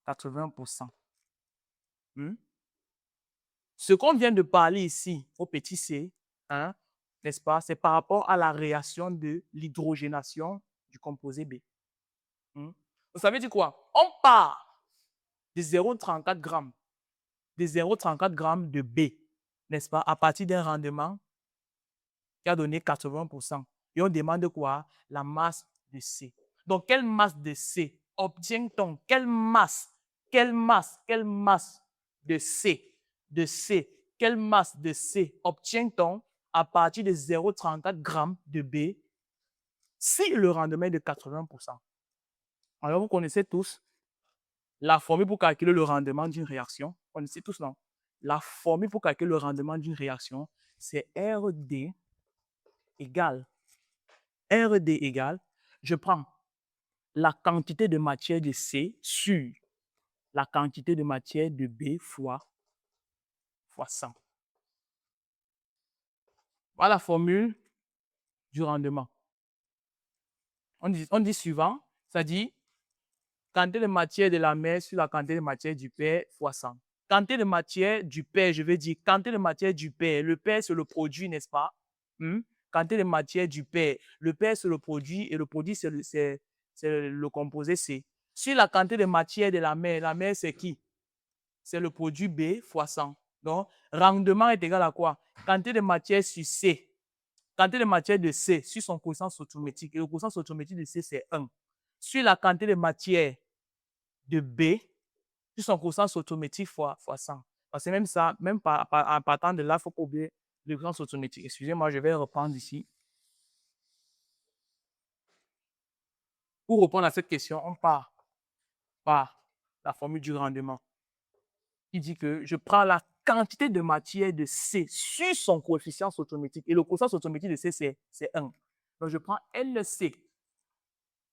80%. Ce qu'on vient de parler ici, au petit c, hein, n'est-ce pas? C'est par rapport à la réaction de l'hydrogénation du composé B. Hmm? Vous savez dire quoi? On part de 0,34 grammes, de 0,34 grammes de B, n'est-ce pas? À partir d'un rendement qui a donné 80%. Et on demande quoi? La masse de C. Donc, quelle masse de C obtient-on? Quelle masse de C, quelle masse de C obtient-on à partir de 0,34 grammes de B si le rendement est de 80%? Alors, vous connaissez tous la formule pour calculer le rendement d'une réaction. Vous connaissez tous, non? La formule pour calculer le rendement d'une réaction, c'est RD égale, je prends la quantité de matière de C sur la quantité de matière de B fois 100. Voilà la formule du rendement. On dit suivant, ça dit quantité de matière de la mer sur la quantité de matière du père fois 100. Quantité de matière du père, je veux dire quantité de matière du père. Le père, c'est le produit, n'est-ce pas? Quantité de matière du père. Le père, c'est le produit et le produit, c'est le composé C. Sur la quantité de matière de la mer, c'est qui? C'est le produit B fois 100. Donc, rendement est égal à quoi? Quantité de matière sur C. Quantité de matière de C sur son quotient stoichiométrique. Et le quotient stoichiométrique de C, c'est 1. Sur la quantité de matière de B, sur son quotient stoichiométrique fois 100. C'est même ça, même en partant de là, il ne faut pas oublier le quotient stoichiométrique. Excusez-moi, je vais reprendre ici. Pour répondre à cette question, on part par la formule du rendement. Il dit que je prends la quantité de matière de C sur son coefficient stoichiométrique. Et le quotient stoichiométrique de C, c'est 1. Donc, je prends NC.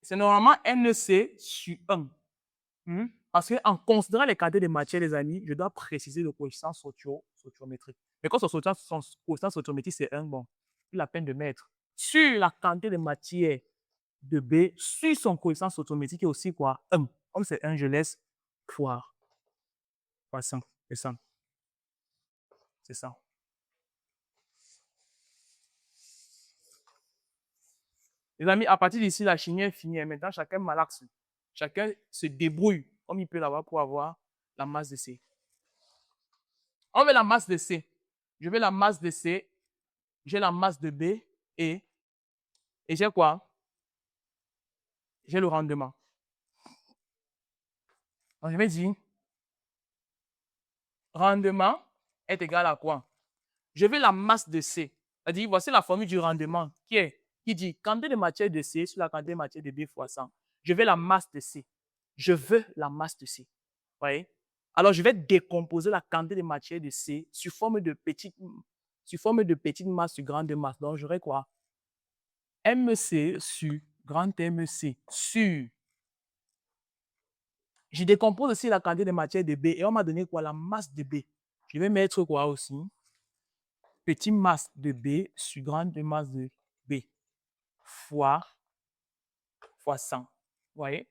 C'est normalement NC sur 1. Parce qu'en considérant les quantités de matière, les amis, je dois préciser le coefficient stoichiométrique. Mais quand son coefficient stoichiométrique, c'est 1, bon, plus la peine de mettre. Sur la quantité de matière de B, sur son coefficient stoichiométrique, est aussi quoi? 1. Comme c'est 1, je laisse fois 100. C'est ça. C'est ça. Les amis, à partir d'ici, la chimie est finie. Maintenant, chacun malaxe. Chacun se débrouille comme il peut l'avoir pour avoir la masse de C. On veut la masse de C. Je veux la masse de C. J'ai la masse de B et j'ai quoi? J'ai le rendement. Donc, je vais dire rendement est égal à quoi? Je veux la masse de C. C'est-à-dire, voici la formule du rendement qui dit quantité de matière de C sur la quantité de matière de B fois 100. Je veux la masse de C. Je veux la masse de C. Vous voyez? Alors, je vais décomposer la quantité de matière de C sous forme de petite masse sur grande masse. Donc, j'aurai quoi? MC sur grand MC sur. Je décompose aussi la quantité de matière de B et on m'a donné quoi? La masse de B. Je vais mettre quoi aussi? Petite masse de B sur grande masse de B fois 100. Vous voyez?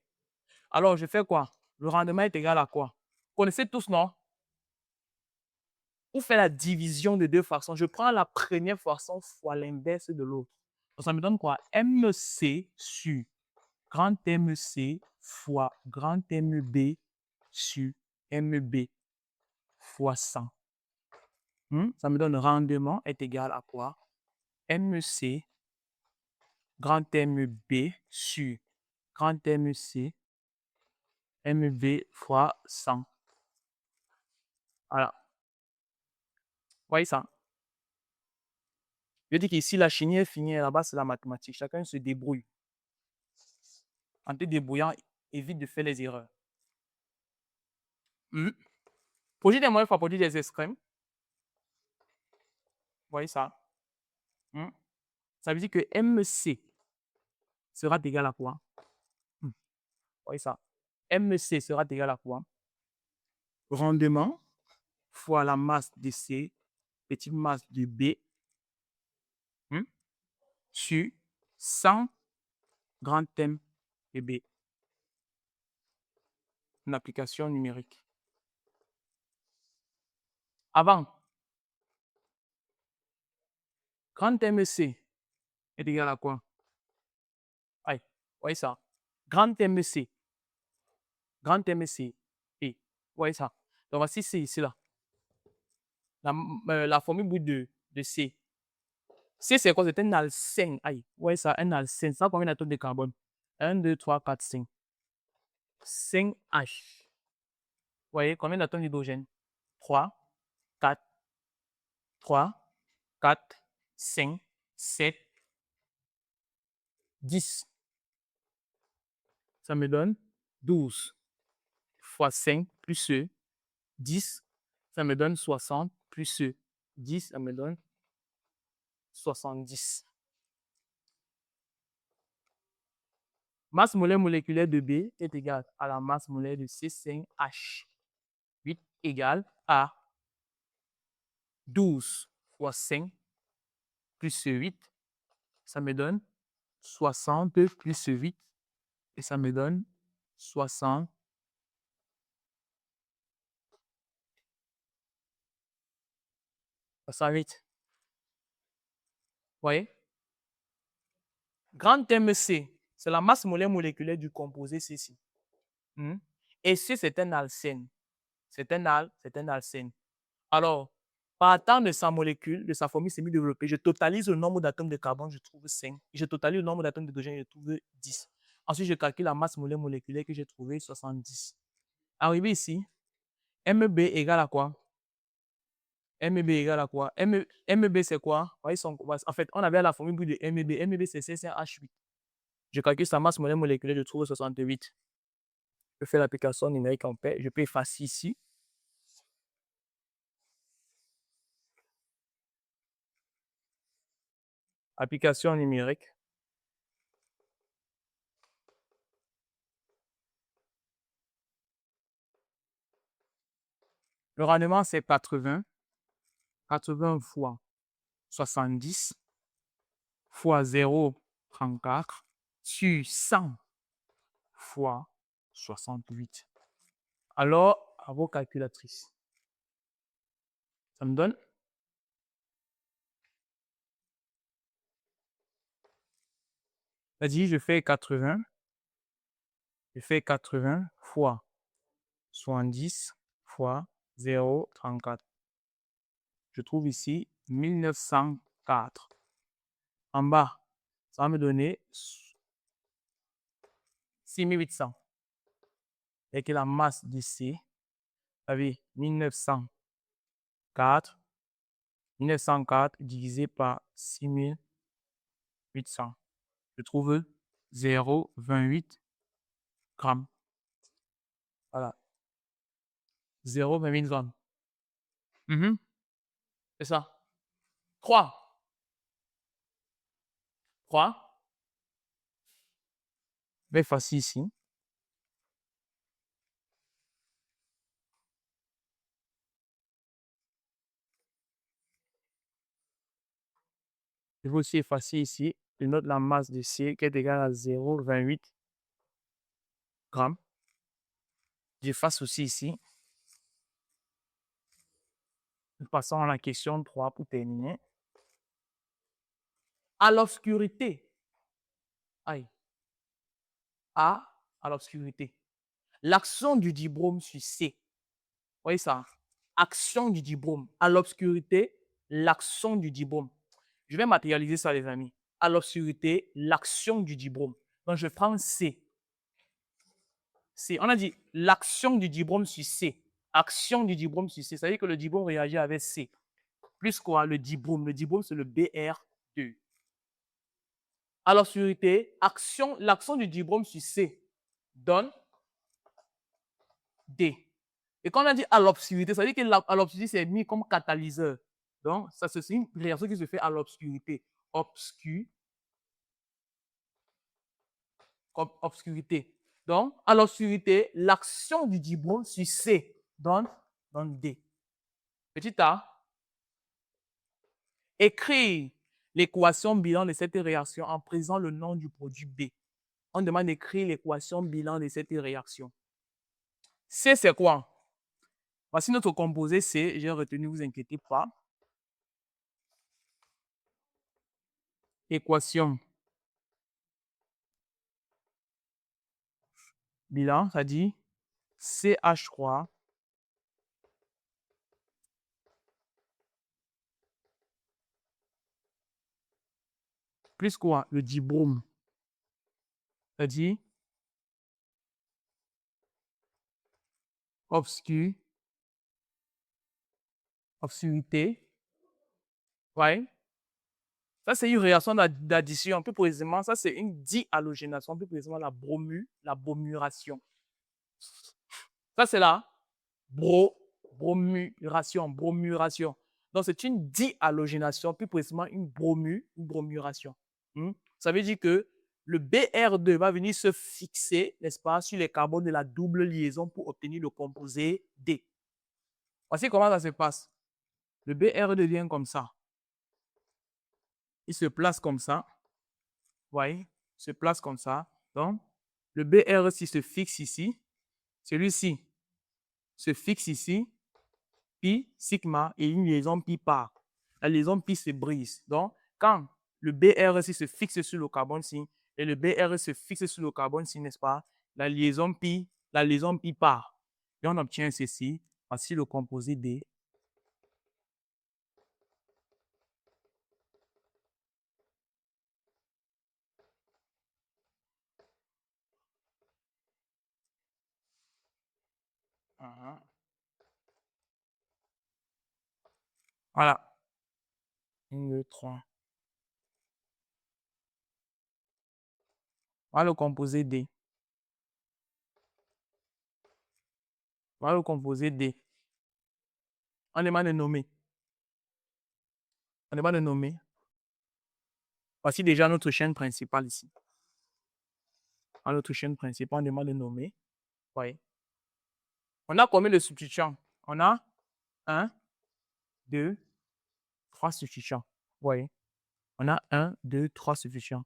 Alors, je fais quoi? Le rendement est égal à quoi? Vous connaissez tous, non? Pour faire la division de deux fractions, je prends la première fraction fois l'inverse de l'autre. Donc, ça me donne quoi? MC sur grand MC fois grand MB sur MB fois 100. Ça me donne rendement est égal à quoi? MC grand MB sur grand MC MB fois 100. Voilà. Vous voyez ça? Je dis qu'ici, la chimie est finie, là-bas, c'est la mathématique. Chacun se débrouille. En te débrouillant, évite de faire les erreurs. Produire des moyens fois produire des extrêmes. Vous voyez ça? Ça veut dire que MC sera égal à quoi? Vous voyez ça? MC sera égal à quoi? Rendement fois la masse de C, petite masse de B, sur 100 grand M et B. Une application numérique. Avant, Grand MC est égal à quoi? Aïe, voyez ça. Grand MC. Grand MC. Et, voyez ça. Donc, voici C ici, là. La formule brute de C. C, c'est quoi? C'est un alcène. Aïe, voyez ça, un alcène. Ça a combien d'atomes de carbone? 1, 2, 3, 4, 5. 5H. Vous voyez, combien d'atomes d'hydrogène? 3, 4, 3, 4, 5, 7, 10. Ça me donne 12 fois 5 plus 10. Ça me donne 60 plus 10. Ça me donne 70. Masse molaire moléculaire de B est égale à la masse molaire de C5H. 8 égale à 12 fois 5 plus 8. Ça me donne 60 plus 8. Et ça me donne 60. Ça va vite. Vous voyez? Grand MC, c'est la masse molaire moléculaire du composé C6. Et C, c'est un alcène. C'est un alcène. Alors, partant de sa molécule, de sa formule semi-développée, je totalise le nombre d'atomes de carbone, je trouve 5. Je totalise le nombre d'atomes d'hydrogène, je trouve 10. Ensuite, je calcule la masse molaire moléculaire que j'ai trouvée, 70. Arrivé ici, MB égale à quoi? MB égale à quoi? MB, c'est quoi? En fait, on avait la formule de MB. MB, c'est C5H8. Je calcule sa masse molaire moléculaire, je trouve 68. Je fais l'application numérique en paix. Je peux effacer ici. Application numérique. Le rendement, c'est 80. 80 fois 70 fois 0,34 sur 100 fois 68. Alors, à vos calculatrices. Ça me donne. Vas-y, je fais 80. Je fais 80 fois 70 fois 0,34. Je trouve ici 1904. En bas, ça va me donner 6800. Et que la masse d'ici, vous avez 1904. 1904 divisé par 6800. Je trouve 0,28 grammes. Voilà. 0,28 grammes. C'est ça. 3. 3. Je vais effacer ici. Je vais aussi effacer ici. Je note la masse de C qui est égale à 0,28 grammes. J'efface aussi ici. Nous passons à la question 3 pour terminer. À l'obscurité. Aïe. À l'obscurité. L'action du dibrome sur C. Vous voyez ça? Action du dibrome. À l'obscurité, l'action du dibrome. Je vais matérialiser ça, les amis. À l'obscurité, l'action du dibrome. Donc, je prends C. C. On a dit l'action du dibrome sur C. Action du dibrome sur C. Ça veut dire que le dibrome réagit avec C. Plus quoi? Le dibrome. Le dibrome, c'est le Br2. À l'obscurité, l'action du dibrome sur C donne D. Et quand on a dit à l'obscurité, ça veut dire qu'à l'obscurité, c'est mis comme catalyseur. Donc, ça, c'est une réaction qui se fait à l'obscurité. Obscurité. Donc, à l'obscurité, l'action du dibrome sur C donne D. Petit a. Écrire l'équation bilan de cette réaction en présent le nom du produit B. On demande d'écrire l'équation bilan de cette réaction. C, c'est quoi? Voici notre composé C. J'ai retenu, ne vous inquiétez pas. Équation. Bilan, ça dit CH3 plus quoi? Le dibrome. Ça dit obscur, obscurité. Ouais. Ça, c'est une réaction d'addition. Plus précisément, ça, c'est une dihalogénation. Plus précisément, la bromuration. Ça, c'est la bromuration. Donc, c'est une dihalogénation, plus précisément une bromuration. Ça veut dire que le Br2 va venir se fixer, n'est-ce pas, sur les carbones de la double liaison pour obtenir le composé D. Voici comment ça se passe. Le Br2 vient comme ça. Il se place comme ça. Vous voyez? Il se place comme ça. Donc, le Br6 se fixe ici. Celui-ci se fixe ici. Pi, sigma et une liaison pi part. La liaison pi se brise. Donc, quand le Br6 se fixe sur le carbone si et le Br se fixe sur le carbone si, n'est-ce pas, la liaison pi part. Et on obtient ceci. Voici le composé D. Voilà. 1, 2, 3. Voilà le composé D. Voilà le composé D. On demande de nommer. On demande de nommer. Voici déjà notre chaîne principale ici. À notre chaîne principale, on demande de nommer. Oui. On a combien de substituants? On a 1, 2, 3 substituants. Oui. On a 1, 2, 3 substituants.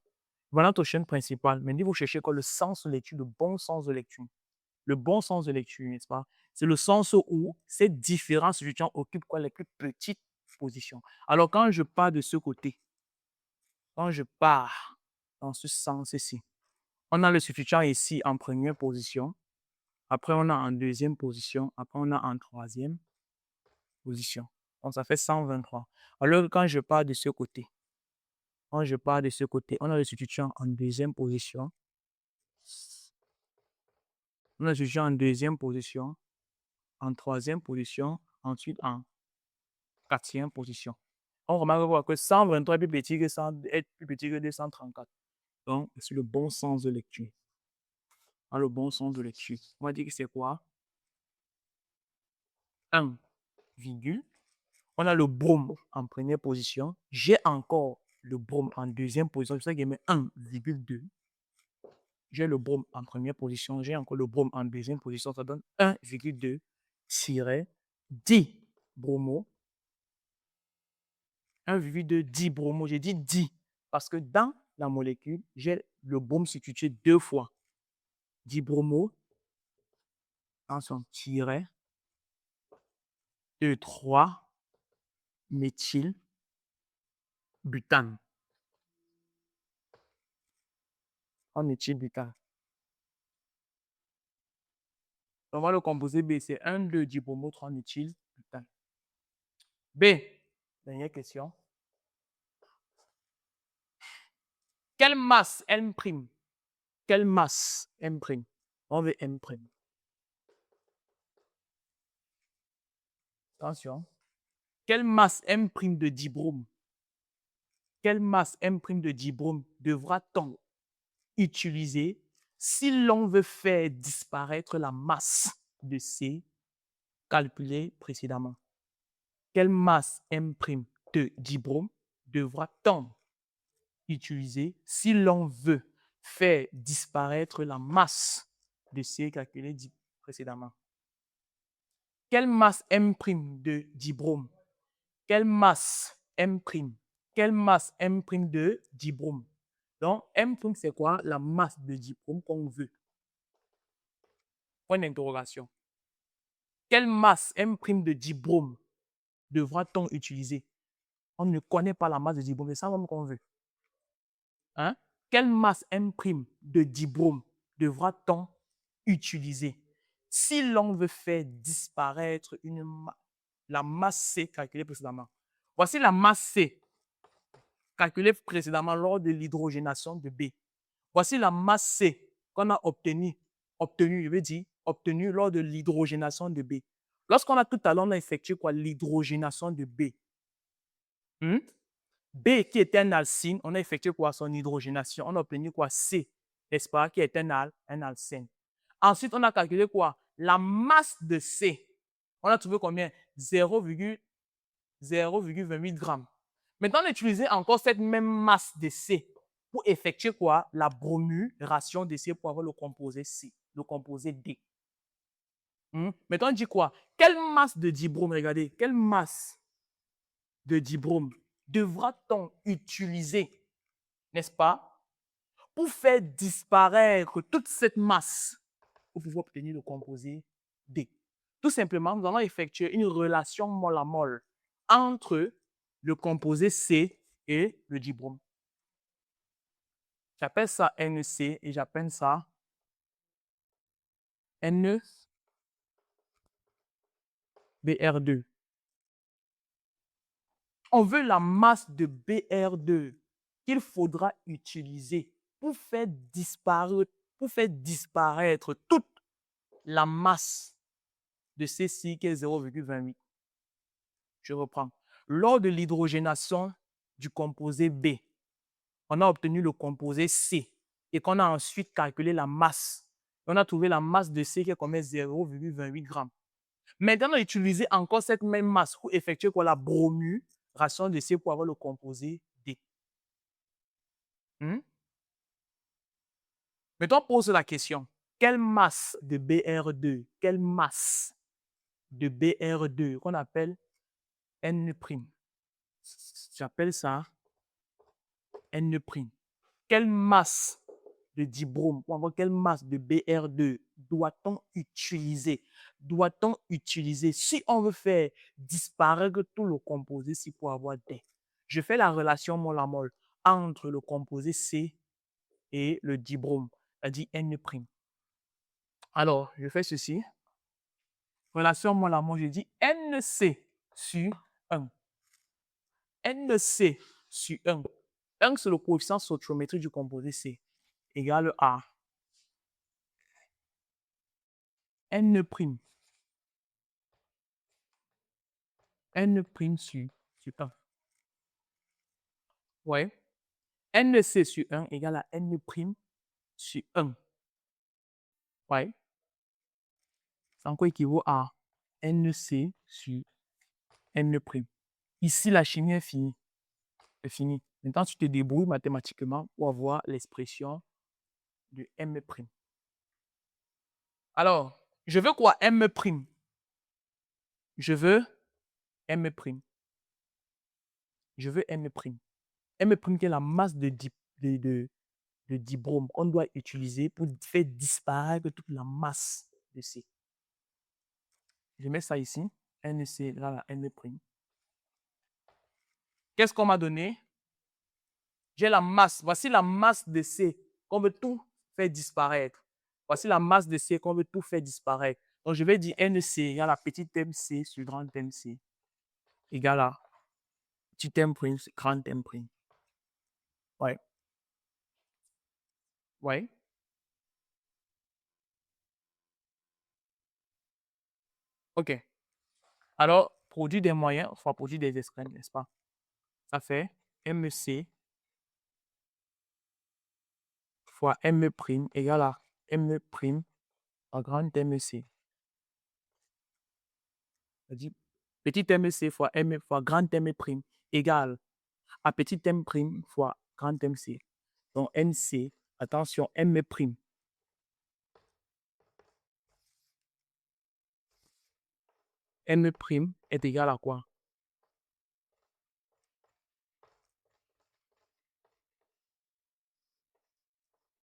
Voilà notre chaîne principale. Maintenant, vous cherchez quoi? Le sens de lecture, le bon sens de lecture. Le bon sens de lecture, n'est-ce pas? C'est le sens où ces différents substituants occupent quoi? Les plus petites positions. Alors, quand je pars de ce côté, quand je pars dans ce sens-ci, on a le substituant ici en première position. Après, on a en deuxième position. Après, on a en troisième position. Donc, ça fait 123. Alors, quand je pars de ce côté, on a le substituant en deuxième position. On a le substituant en deuxième position, en troisième position, ensuite en quatrième position. On remarque que 123 est plus petit que 234. Donc, c'est le bon sens de lecture. Le bon sens de lecture. On va dire que c'est quoi? 1, virgule. On a le brome en première position. J'ai encore le brome en deuxième position. C'est pour ça qu'il met 1,2. J'ai le brome en première position. J'ai encore le brome en deuxième position. Ça donne 1,2 dibromo. 1,2 dibromo. J'ai dit di parce que dans la molécule, j'ai le brome substitué 2 fois. Dibromo, attention, tiret, 2, 3, méthylbutane. En méthylbutane. On va le composé B, c'est 1, 2 dibromo, 3 méthylbutane. B, dernière question. Quelle masse M'? Quelle masse M'? On veut M'. Attention. Quelle masse M' de dibrome? Quelle masse M' de dibrome devra-t-on utiliser si l'on veut faire disparaître la masse de C calculée précédemment? Quelle masse M' de dibrome devra-t-on utiliser si l'on veut faire disparaître la masse de C calculée précédemment? Quelle masse M' de dibrome? Quelle masse M'? Quelle masse M' de dibrome? Donc, M', c'est quoi? La masse de dibrome qu'on veut. Point d'interrogation. Quelle masse M' de dibrome devra-t-on utiliser? On ne connaît pas la masse de dibrome, c'est ça même qu'on veut. Hein? Quelle masse M' de dibrome devra-t-on utiliser si l'on veut faire disparaître la masse C calculée précédemment? Voici la masse C calculée précédemment lors de l'hydrogénation de B. Voici la masse C qu'on a obtenue, je veux dire, obtenue lors de l'hydrogénation de B. Lorsqu'on a tout à l'heure, on a effectué quoi? L'hydrogénation de B. B qui était un alcyne, on a effectué quoi? Son hydrogénation. On a obtenu quoi? C, n'est-ce pas? Qui est un alcène. Ensuite, on a calculé quoi? La masse de C. On a trouvé combien? 0,28 grammes. Maintenant, on a utilisé encore cette même masse de C pour effectuer quoi? La bromuration de C pour avoir le composé C, le composé D. Maintenant, on dit quoi? Quelle masse de dibrome, regardez, quelle masse de dibrome devra-t-on utiliser, n'est-ce pas, pour faire disparaître toute cette masse pour pouvoir obtenir le composé D? Tout simplement, nous allons effectuer une relation mol à mol entre le composé C et le dibrome. J'appelle ça NC et j'appelle ça NBr2. On veut la masse de Br2 qu'il faudra utiliser pour faire disparaître toute la masse de ceci qui est 0,28. Je reprends. Lors de l'hydrogénation du composé B, on a obtenu le composé C et qu'on a ensuite calculé la masse. On a trouvé la masse de C qui est comme 0,28 grammes. Maintenant, on a utilisé encore cette même masse pour effectuer quoi? La bromuration de C pour avoir le composé D. Maintenant, on pose la question. Quelle masse de Br2, quelle masse de Br2 qu'on appelle N', j'appelle ça N'. Quelle masse de dibrome, ou encore quelle masse de Br2 doit-on utiliser? Doit-on utiliser si on veut faire disparaître tout le composé C pour avoir D? Je fais la relation mol à mol entre le composé C et le dibrome, c'est-à-dire N'. Alors, je fais ceci. Relation mol à mol, je dis NC sur 1. NC sur 1. 1, c'est le coefficient stoichiométrique du composé C, égale à N'. N' sur 1. Ouais. NC sur 1 égale à N' sur 1. Ouais. Ça encore équivaut à NC sur N'. Ici, la chimie est finie. C'est fini. Maintenant, tu te débrouilles mathématiquement pour avoir l'expression de M'. Alors, je veux quoi? M'. Je veux M'. Je veux M'. M' qui est la masse de dibrome qu'on doit utiliser pour faire disparaître toute la masse de C. Je mets ça ici. NC, là, la N'. Qu'est-ce qu'on m'a donné? J'ai la masse. Voici la masse de C qu'on veut tout faire disparaître. Voici la masse de C qu'on veut tout faire disparaître. Donc, je vais dire NC égale à petit MC sur grand MC égale à petit M' sur grand M'. Ouais. Ouais. OK. Alors, produit des moyens fois produit des extrêmes, n'est-ce pas? Ça fait MC fois M' égale à M' à grand MC. C'est-à-dire petit MC fois M fois grand M' égale à petit M' fois grand MC. Donc NC, attention, M'. M' est égal à quoi?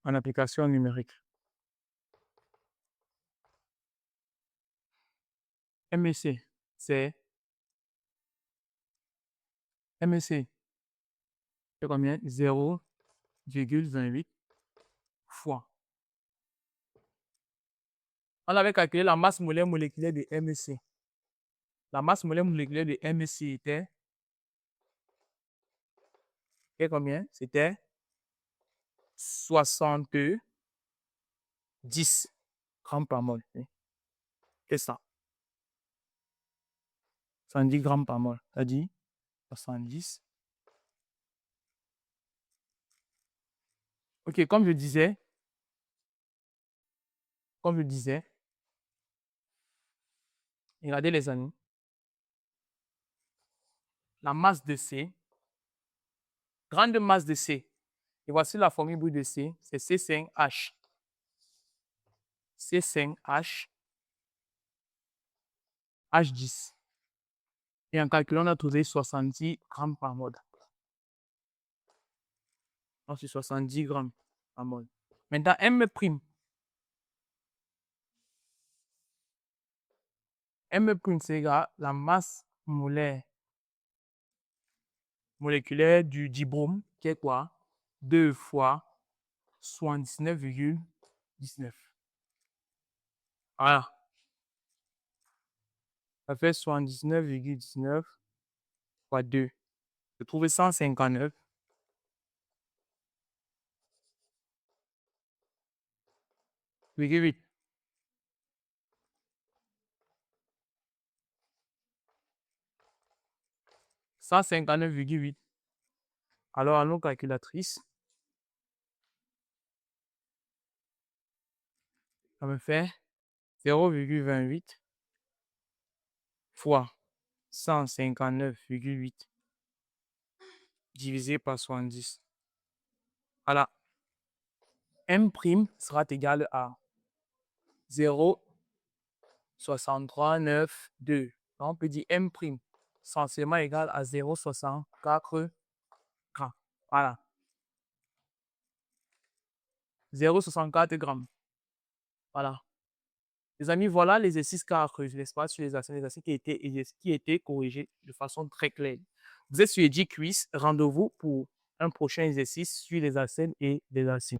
En application numérique. MSC, c'est MSC. C'est combien? 0, 0,28 fois. On avait calculé la masse molaire moléculaire de MEC. La masse molaire moléculaire de MEC était combien? C'était 70 grammes par mol. C'est ça. 110 grammes par mol. Ça dit 70. Ok, comme je disais, regardez les amis, la masse de C, grande masse de C, et voici la formule brute de C, c'est C5H. C5H, H10. Et en calculant, on a trouvé 70 grammes par mol. Donc, c'est 70 grammes par mol. Maintenant, M'. M', c'est égal à la masse molaire moléculaire du dibrome, qui est quoi? 2 fois 79,19. Voilà. Ça fait 79,19 fois 2. Je trouve 159,8. 159,8. Alors, à nos calculatrices, ça me fait 0,28 fois 159,8 divisé par 70. Voilà. M' sera égal à 0,6392. Donc, on peut dire M' censément égal à 0,64 grammes. Voilà. 0,64 grammes. Voilà. Les amis, voilà l'exercice qu'a creusé l'espace sur les exercices qui étaient corrigés de façon très claire. Vous êtes sur Edgy Quiz. Rendez-vous pour un prochain exercice sur les acènes et les acides.